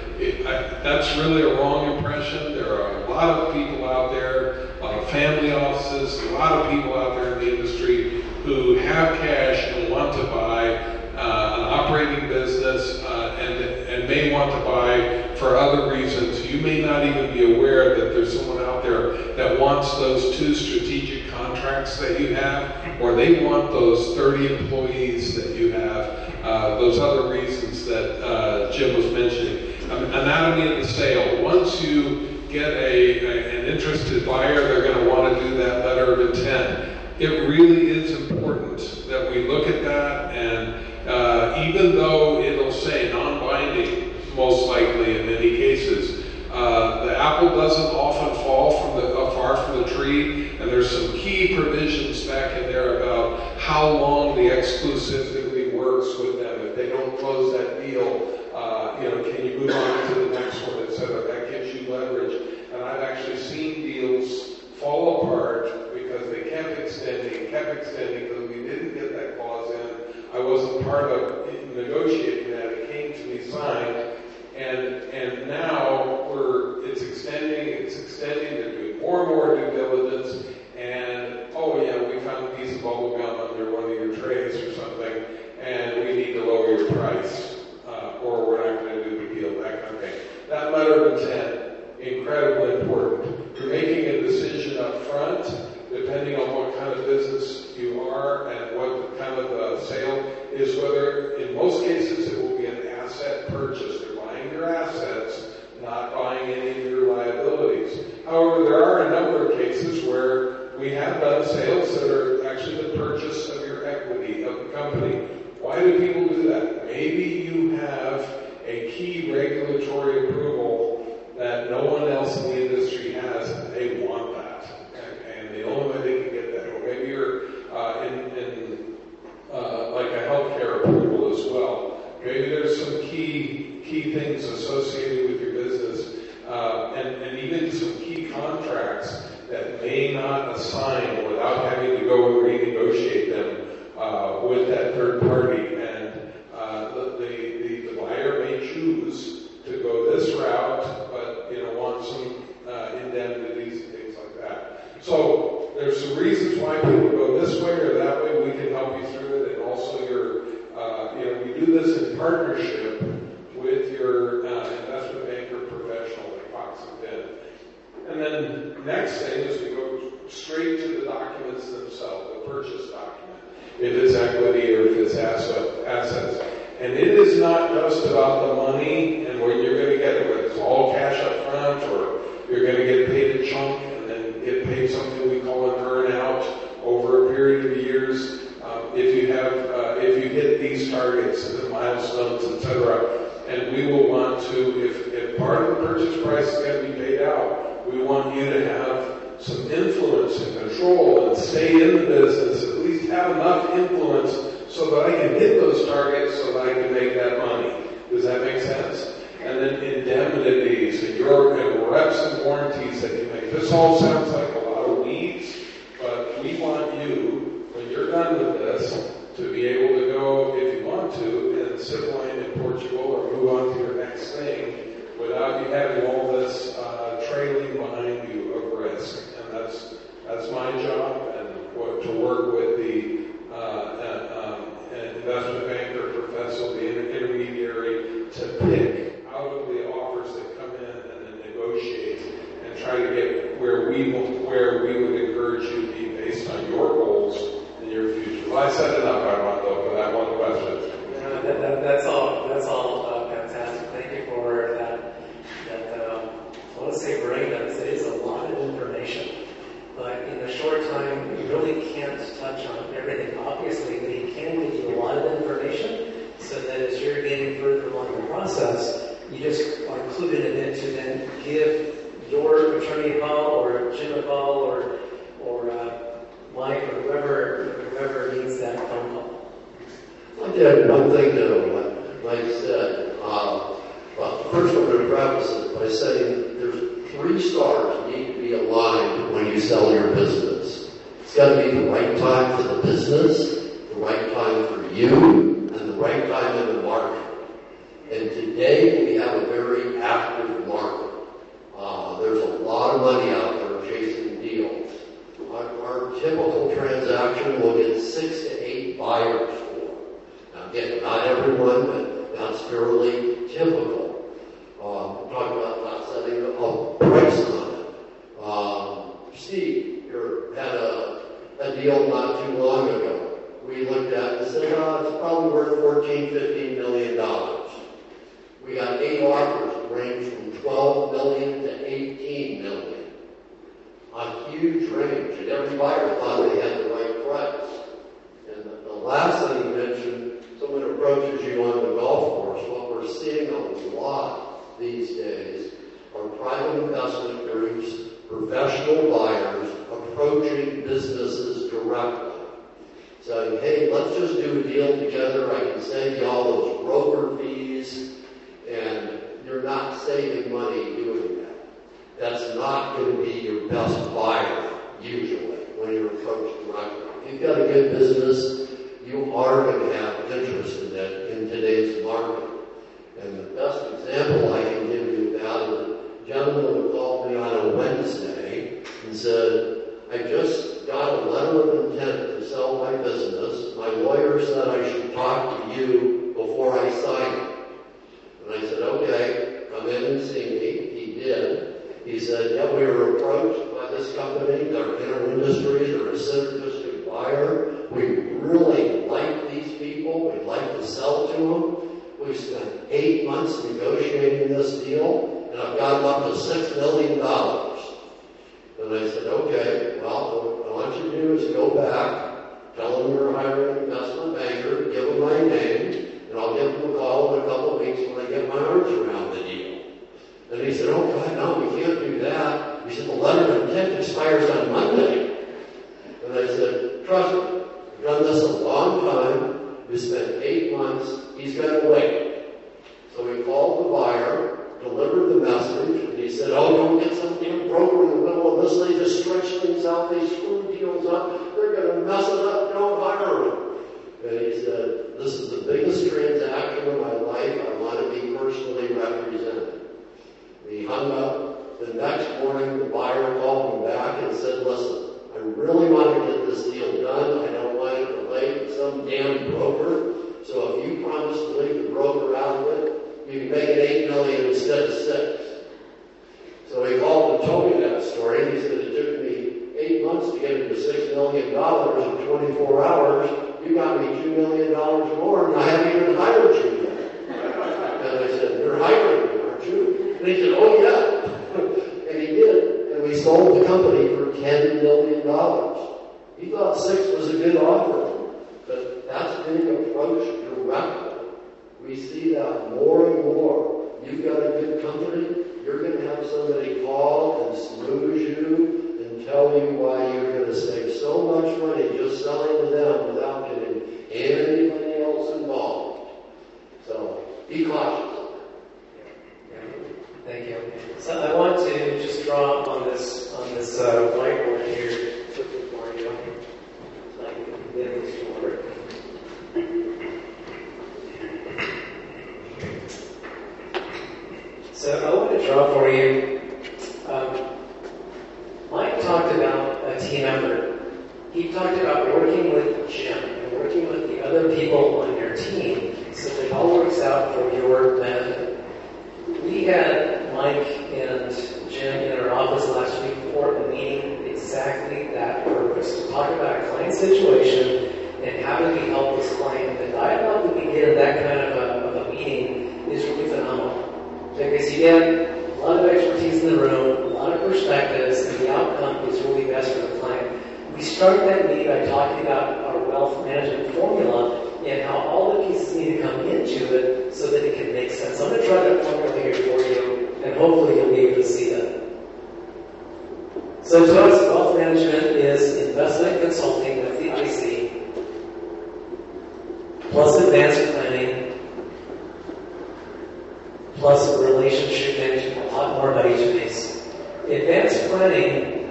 That's really a wrong impression. There are a lot of people out there, a lot of family offices, a lot of people out there in the industry who have cash and want to buy an operating business and may want to buy for other reasons. You may not even be aware that there's someone out there that wants those 2 strategic contracts that you have, or they want those 30 employees that you have, those other reasons that Jim was mentioning. Anatomy of the sale. Once you get an interested buyer, they're going to want to do that letter of intent. It really is important that we look at that, and even though it'll say non-binding, most likely in many cases, the apple doesn't often fall far from the tree, and there's some key provisions back in there about how long the exclusivity works with them. If they don't close that deal, can you move on to the next one, et cetera. That gives you leverage. And I've actually seen deals fall apart because they kept extending because we didn't get that clause in. I wasn't part of negotiating that. It came to me signed. And now it's extending. They're doing more and more due diligence. And, oh yeah, we found a piece of bubble gum under one of your trays or something, and we need to lower your price. Or we're not going to do the deal, that kind of thing. That letter of intent, incredibly important. You're making a decision up front, depending on what kind of business you are and what kind of sale is, whether in most cases it will be an asset purchase cases where we have done sales that are actually the purchase of your equity of the company. Why do people do that? Maybe you have a key regulatory approval that no one else in the industry has, and they want that. And the only way they can get that, or maybe you're in like a healthcare approval as well. Maybe there's some key things associated with your business, and even some key contracts that may not assign without having to go and renegotiate them with that third party. And the buyer may choose to go this route, but want some indemnities and things like that. So there's some reasons why people go this way or that way. We can help you through it, and also we do this in partnership with your investment banker professional like Fox and Penn. And then next thing is we go straight to the documents themselves, the purchase document, if it's equity or if it's assets. And it is not just about the money and where you're going to get it, whether it's all cash up front or you're going to get paid a chunk and then get paid something we call an earn-out over a period of years. If you hit these targets, the milestones, etc., and we will want to, if part of the purchase price is going to be paid out, we want you to have some influence and control and stay in the business, at least have enough influence so that I can hit those targets so that I can make that money. Does that make sense? And then indemnities and your reps and warranties that you make. This all sounds like a lot of weeds, but we want you, when you're done with this, to be able to go, if you want to, and zip line in Portugal or move on to your next thing without you having all this trailing behind you of risk. And that's my job, and to work with the investment banker, professor, the intermediary, to pick out of the offers that come in and then negotiate and try to get where we would encourage you to be based on your goals in your future. Well, I set it up, Armando, for that one question. That's all fantastic. Thank you for that. I want to say brain-nuts. It is a lot of information, but in a short time, you really can't touch on everything, obviously, but he can give you a lot of information so that as you're getting further along the process, you just are included in it to then give your attorney a call or Jim a call or Mike or whoever needs that phone call. I did one thing to what Mike said. First I'm going to preface it by saying there's 3 stars need to be aligned when you sell your business. It's got to be the right time for the business, the right time for you, and the right time in the market. And today we have a very active market. There's a lot of money out there chasing deals. Our typical transaction will get 6 to 8 buyers for. Now again, not everyone, but that's fairly typical. We're talking about not setting a price on it. Steve, you had a deal not too long ago. We looked at it and said, it's probably worth $14-15 million. We got 8 offers that range from $12 million to $18 million. A huge range, and every buyer thought they had the right price. And the last thing you mentioned, someone approaches you on the golf course. What we're seeing a lot these days are private investment groups, professional buyers approaching businesses directly, saying, hey, let's just do a deal together. I can save you all those broker fees, and you're not saving money doing that. That's not going to be your best buyer, usually, when you're approached directly. If you've got a good business, you are going to have interest in that in today's market. And the best example I can give you of that is a gentleman who called me on a Wednesday and said, I just got a letter of intent to sell my business. My lawyer said I should talk to you before I sign it. And I said, okay, come in and see me. He did. He said, yeah, we were approached by this company. They're inter-industry. They're a synergistic buyer. We really like these people. We'd like to sell to them. We spent 8 months negotiating this deal, and I've got them up to $6 million. And And I said, okay, well, what I want you to do is go back, tell them you're hiring an investment banker, give them my name, and I'll give them a call in a couple of weeks when I get my arms around the deal. And he said, oh, God, no, we can't do that. He said, the letter of intent expires on Monday. And I said, trust me, I've done this a long time. We spent 8 months. He's got to wait. So we called the buyer, delivered the message, and he said, oh, don't get some damn broker in the middle of this. They just stretch things out. They screw deals up. They're going to mess it up. Don't hire them. And he said, this is the biggest transaction of my life. I want to be personally represented. He hung up. The next morning, the buyer called him back and said, listen, I really want to get this deal done. I don't want it delayed with some damn broker. So if you promise to leave the broker out of it, you can make it $8 million instead of $6 million. So he called and told me that story. And he said, it took me 8 months to get it to $6 million in 24 hours. You got me $2 million more, and I haven't even hired you yet. And I said, you're hiring me, aren't you? And he said, oh, yeah. And he did. And we sold the company for $10 million. He thought 6 was a good offer. But that's being approached directly. We see that more and more. You've got a good company, you're going to have somebody call and smooze you and tell you why you're going to save so much money just selling to them without getting anybody else involved. So be cautious. Thank you. So I want to just draw on this whiteboard here quickly for you. So I can get this to work. So I want to draw for you. Mike talked about a team effort. He talked about working with Jim and working with the other people on your team so that it all works out for your benefit. We had Mike and Jim in our office last week for a meeting exactly that purpose, to talk about a client situation and how do we help this client. The dialogue that we get in that kind of a meeting is really phenomenal. Because you get a lot of expertise in the room, a lot of perspectives, and the outcome is really best for the client. We start that meeting by talking about our wealth management formula and how all the pieces need to come into it so that it can make sense. I'm going to try that formula here for you, and hopefully you'll be able to see that. So to us, wealth management is investment consulting, that's the IC, plus advanced planning, plus relationship management, a lot more about each of these. Advanced planning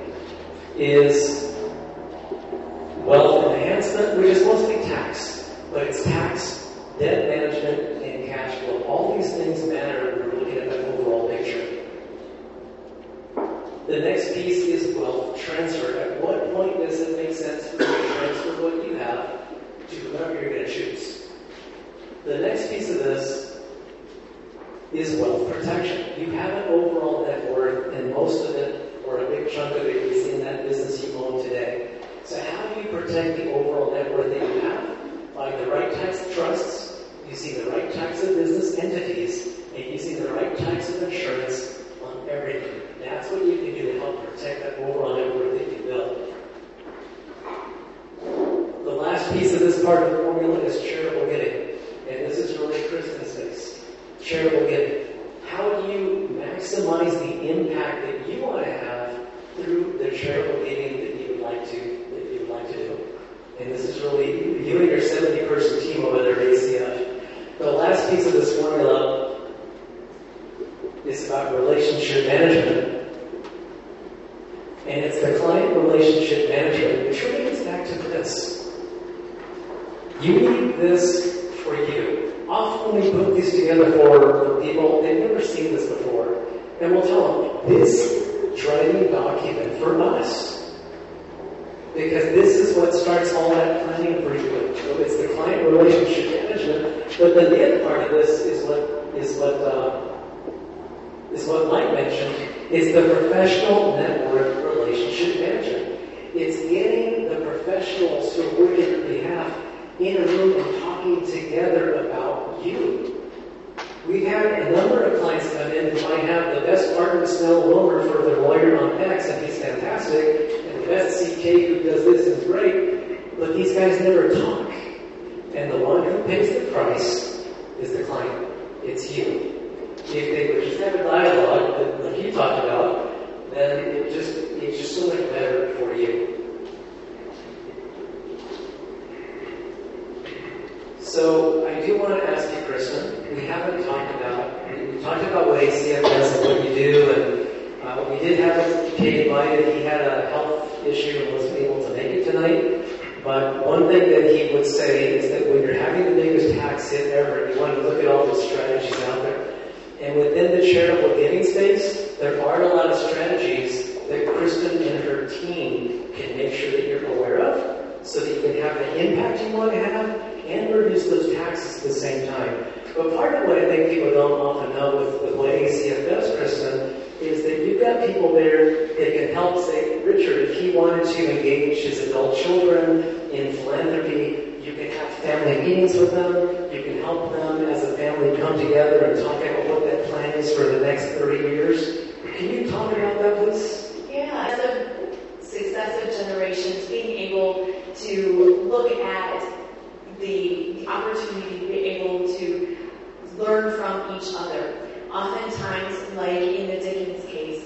is wealth enhancement, which is mostly tax, but it's tax, debt management, and cash flow. All these things matter when we're looking at that overall picture. The next piece is wealth transfer. At what point does it make sense for you to transfer what you have to whoever you're going to choose? The next piece of this is wealth protection. You have an overall net worth, and most of it, or a big chunk of it, is in that business you own today. So how do you protect the overall net worth that you have? By the right types of trusts, using the right types of business entities, and using the right types of insurance on everything. That's what you can do to help protect that overall net worth that you build. The last piece of this part of the formula is charitable giving. And this is really Kristen's space. Charitable giving. How do you maximize the impact that you want to have through the charitable giving that you would like to do? And this is really you and your 70-person team over there at ACF. The last piece of this formula is about relationship management. And it's the client relationship management, which really gets back to this. You need this for you. Often when we put these together for people, they've never seen this before. And we'll tell them, this driving document for us. Because this is what starts all that planning for you. So it's the client relationship management. But then the other part of this is what Mike mentioned, is the professional network relationship management. It's getting the professionals who are working on your behalf in a room and talking together about you. We've had a number of clients come in who might have the best Martin Snell lawyer for their lawyer on X, and he's fantastic, and the best CK who does this is great, but these guys never talk. And the one who pays the price is the client. It's you. If they would just have a dialogue, like you talked about, then it's just so much better for you. So I do want to ask you, Kristen, we haven't talked about, we talked about what ACF does and what you do, and we did have Kate invited. He had a health issue and wasn't able to make it tonight. But one thing that he would say is that when you're having the biggest tax hit ever, you want to look at all the strategies out there. And within the charitable giving space, there are a lot of strategies that Kristen and her team can make sure that you're aware of, so that you can have the impact you want to have and reduce those taxes at the same time. But part of what I think people don't often know with what ACF does, Kristen, is that you've got people there that can help, say, Richard, if he wanted to engage his adult children in philanthropy, you can have family meetings with them, you can help them as a family come together and talk about what that plan is for the next 30 years. Can you talk about that, please? Yeah, as a successive generations, being able to look at the opportunity to be able to learn from each other. Oftentimes, like in the Dickens case,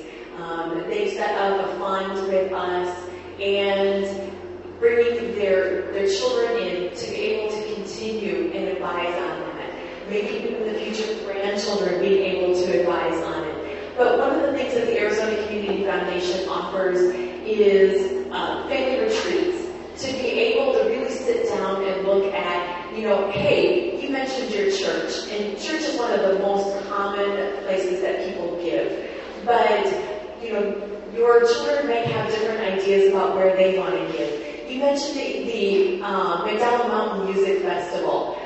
they set up a fund with us and bringing their children in to be able to continue and advise on that. Maybe in the future, grandchildren being able to advise on it. But one of the things that the Arizona Community Foundation offers is family retreats. To be able to really sit down and look at, hey, you mentioned your church, and church is one of the most common places that people give. But, your children may have different ideas about where they want to give. You mentioned the McDowell Mountain Music Festival.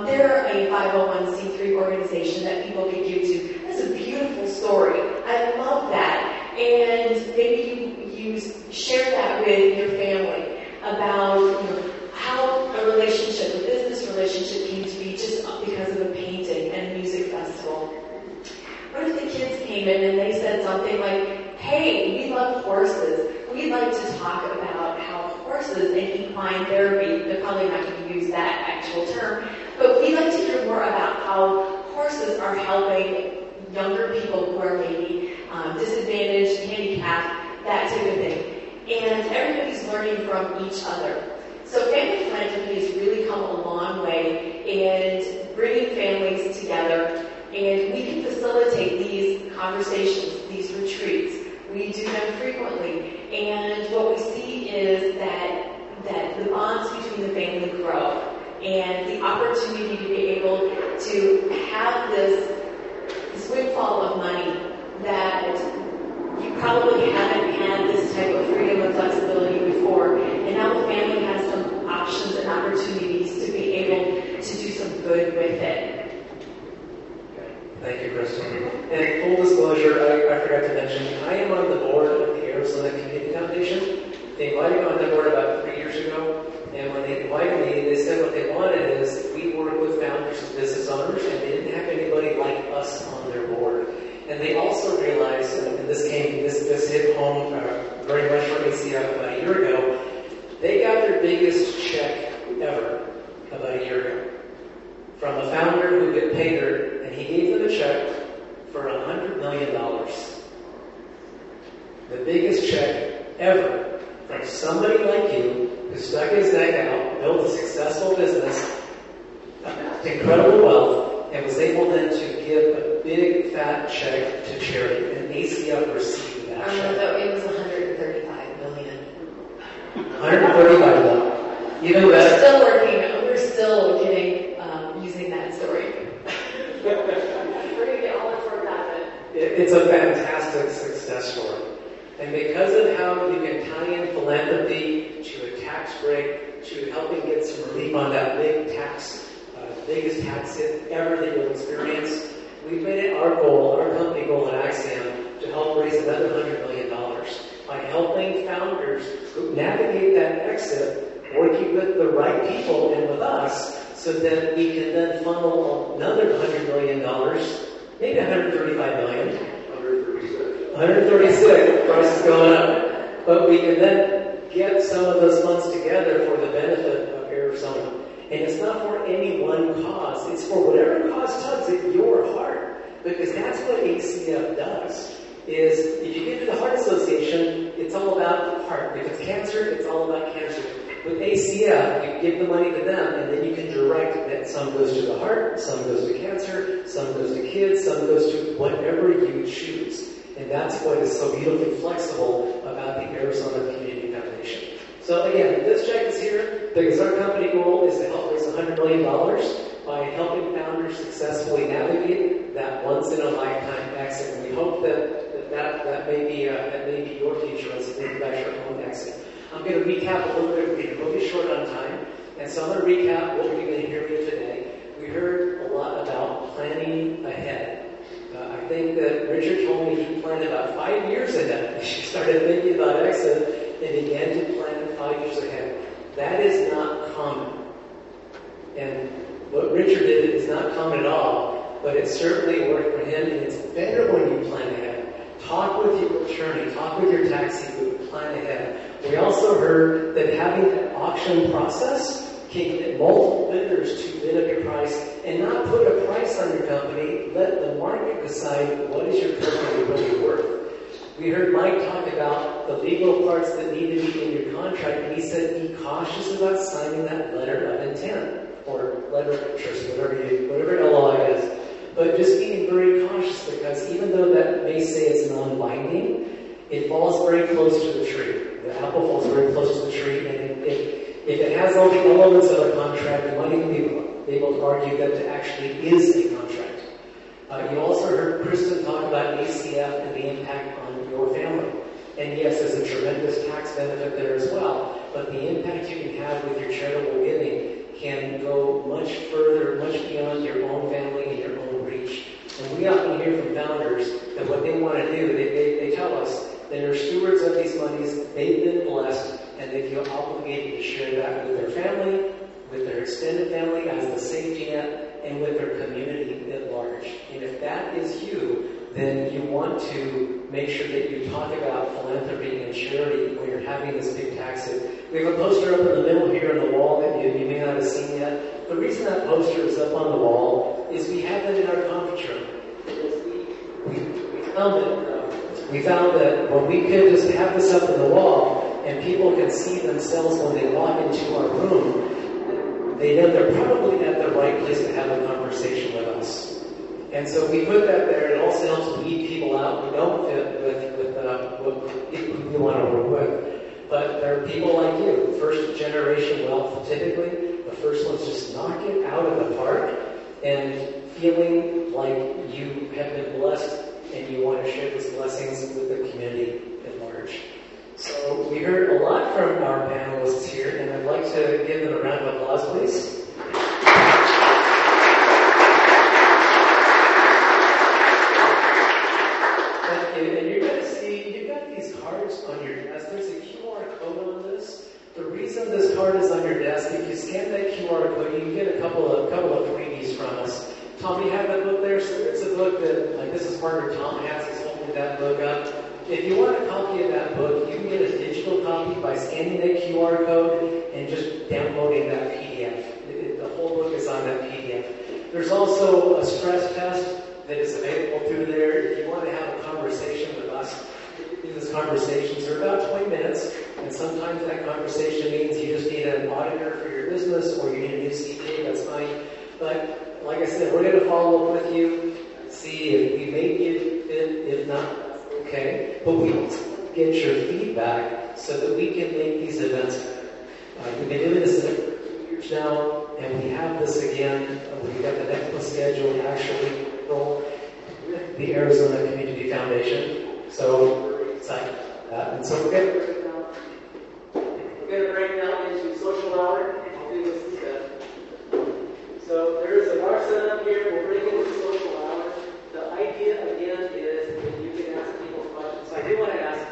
They're a 501c3 organization that people can give to. That's a beautiful story. I love that. And maybe you share that with your family about how a relationship, a business relationship came to be just because of a painting and a music festival. What if the kids came in and they said something like, hey, we love horses. We'd like to talk about how horses and equine therapy, they're probably not going to use that actual term, but we'd like to hear more about how horses are helping younger people who are maybe disadvantaged, handicapped, that type of thing. And everybody's learning from each other. So family philanthropy has really come a long way in bringing families together, and we can facilitate these conversations, these retreats. We do them frequently, and what we see is that the bonds between the family grow, and the opportunity to be able to have this windfall of money that you probably haven't had this type of freedom and flexibility before, and now the family has some options and opportunities to be able to do some good with it. Thank you, Kristen. And full disclosure, I forgot to mention, I am on the board of the Arizona Community Foundation. They invited me on the board about 3 years ago, and when they invited me, they said what they wanted is we work with founders and business owners, and they didn't have anybody like us on their board. And they also realized, and this hit home very much for ACF about a year ago, they got their biggest check ever about a year ago from a founder who got paid her, and he gave them a check for $100 million. The biggest check ever from somebody like you who stuck his neck out, built a successful business, amassed incredible wealth, and was able then to give a big fat check to charity. And ACF received that check. So it was $135 million. 135 million. Even We're better. still working. We're still using that story. We're going to get all this work out of it. It's a fantastic success story. And because of how you can tie in philanthropy to a tax break, to helping get some relief on that big tax, biggest tax hit ever that you'll experience, we've made it our goal, our company goal at AXIOM, to help raise another $100 million by helping founders who navigate that exit, working with the right people and with us, so that we can then funnel another $100 million million, maybe 135 million. 136, price is going up. But we can then get some of those funds together for the benefit of Arizona. And it's not for any one cause. It's for whatever cause tugs at your heart. Because that's what ACF does. Is if you get to the Heart Association, it's all about heart. If it's cancer, it's all about cancer. With ACF, you give the money to them, and then you can direct that some goes to the heart, some goes to cancer, some goes to kids, some goes to whatever you choose. And that's what is so beautifully flexible about the Arizona Community Foundation. So again, this check is here because our company goal is to help raise $100 million by helping founders successfully navigate that once-in-a-lifetime exit. And we hope that may be your future as you think about your own exit. I'm going to recap a little bit. We'll be short on time. And so I'm going to recap what we've been hearing today. We heard a lot about planning ahead. I think that Richard told me he planned about 5 years ahead. He started thinking about exit and began to plan 5 years ahead. That is not common. And what Richard did is not common at all, but it certainly worked for him, and it's better when you plan ahead. Talk with your attorney, talk with your tax group, plan ahead. We also heard that having an auction process can get multiple bidders to bid up your price and not put a price on your company. Let the market decide what is your company really worth. We heard Mike talk about the legal parts that need to be in your contract, and he said be cautious about signing that letter of intent or letter of interest, whatever LOI is. But just being very cautious, because even though that may say it's non-binding, it falls very close to the tree. The apple falls very close to the tree, and if it has all the elements of a contract, you might even be able to argue that it actually is a contract. You also heard Kristen talk about ACF and the impact on your family. And yes, there's a tremendous tax benefit there as well, but the impact you can have with your charitable giving can go much further, much beyond your own family and your own reach. And we often hear from founders that what they want to do, they tell us that they're stewards of these monies, they've been blessed, and they feel obligated to share that with their family, with their extended family as the safety net, and with their community at large. And if that is you, then you want to make sure that you talk about philanthropy and charity when you're having this big tax hit. We have a poster up in the middle here on the wall that you may not have seen yet. The reason that poster is up on the wall is we have it in our conference room. We found that when we could just have this up on the wall and people can see themselves when they walk into our room, they know they're probably at the right place to have a conversation with us. And so we put that there. It also helps weed people out who don't fit with people we want to work with. But there are people like you, first generation wealth, typically. The first ones just knock it out of the park and feeling like you have been blessed and you want to share those blessings with the community at large. So we heard a lot from our panelists here, and I'd like to give them a round of applause, please. And you're going to see, you've got these cards on your desk. There's a QR code on this. The reason this card is on your desk, if you scan that QR code, you can get a couple of freebies from us. Tom, you have that book there? So it's a book that, like, this is partner Tom has. He's holding that book up. If you want a copy of that book, you can get a digital copy by scanning that QR code and just downloading that PDF. The whole book is on that PDF. There's also a stress test that is available through there. If you want to have a conversation with us, these conversations are about 20 minutes, and sometimes that conversation means you just need an auditor for your business or you need a new CPA, that's fine. But like I said, we're going to follow up with you, see if we make you fit, if not, okay. But we get your feedback so that we can make these events better. We've been doing this for years now, and we have this again. We've got the next one scheduled actually with the Arizona Community Foundation. So we're excited about that. And so we're going to break down into social hour. I'll do this instead. So there's a bar set up here. We'll bring in the social hour. The idea again is that you can ask people questions. So I do want to ask.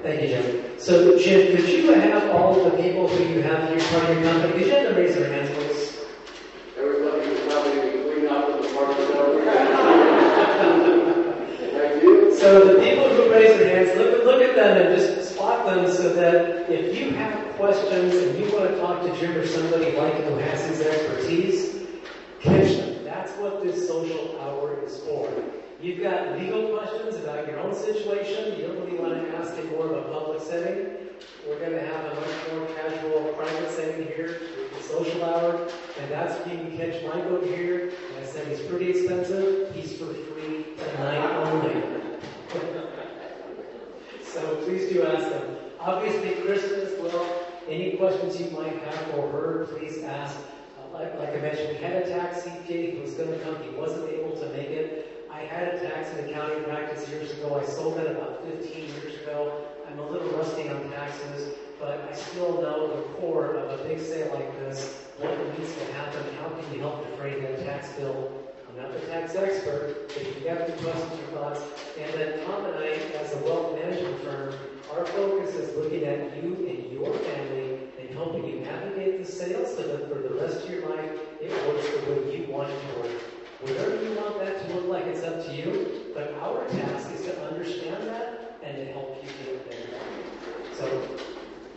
Thank you, Jim. So Jim, could you have all of the people who you have here part of your company? Could you have them raise their hands, please? Everybody who's probably clean up in the parking Thank you. So the people who raise their hands, look at them and just spot them so that if you have questions and you want to talk to Jim or somebody like him who has his expertise, catch them. That's what this social hour is for. You've got legal questions about your own situation. You don't really want to ask in more of a public setting. We're going to have a much more casual private setting here with the social hour. And that's when you can catch Mike over here. And I said he's pretty expensive. He's for free tonight only. So please do ask them. Obviously, Kristen as well. Any questions you might have for her, please ask. Like I mentioned, we had a tax CPA who was going to come. He wasn't able to make it. I had a tax and accounting practice years ago. I sold it about 15 years ago. I'm a little rusty on taxes, but I still know the core of a big sale like this, what needs to happen, how can you help defray that tax bill. I'm not the tax expert, but if you have any questions or thoughts, and then Tom and I, as a wealth management firm, our focus is looking at you and your family and helping you navigate the sales so that for the rest of your life, it works the way you want it to work. Whatever you want that to look like, it's up to you, but our task is to understand that and to help you get there. So,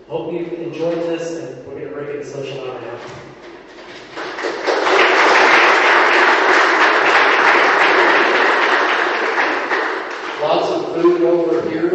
hope you enjoyed this, and we're going to break it to social hour now. Lots of food over here.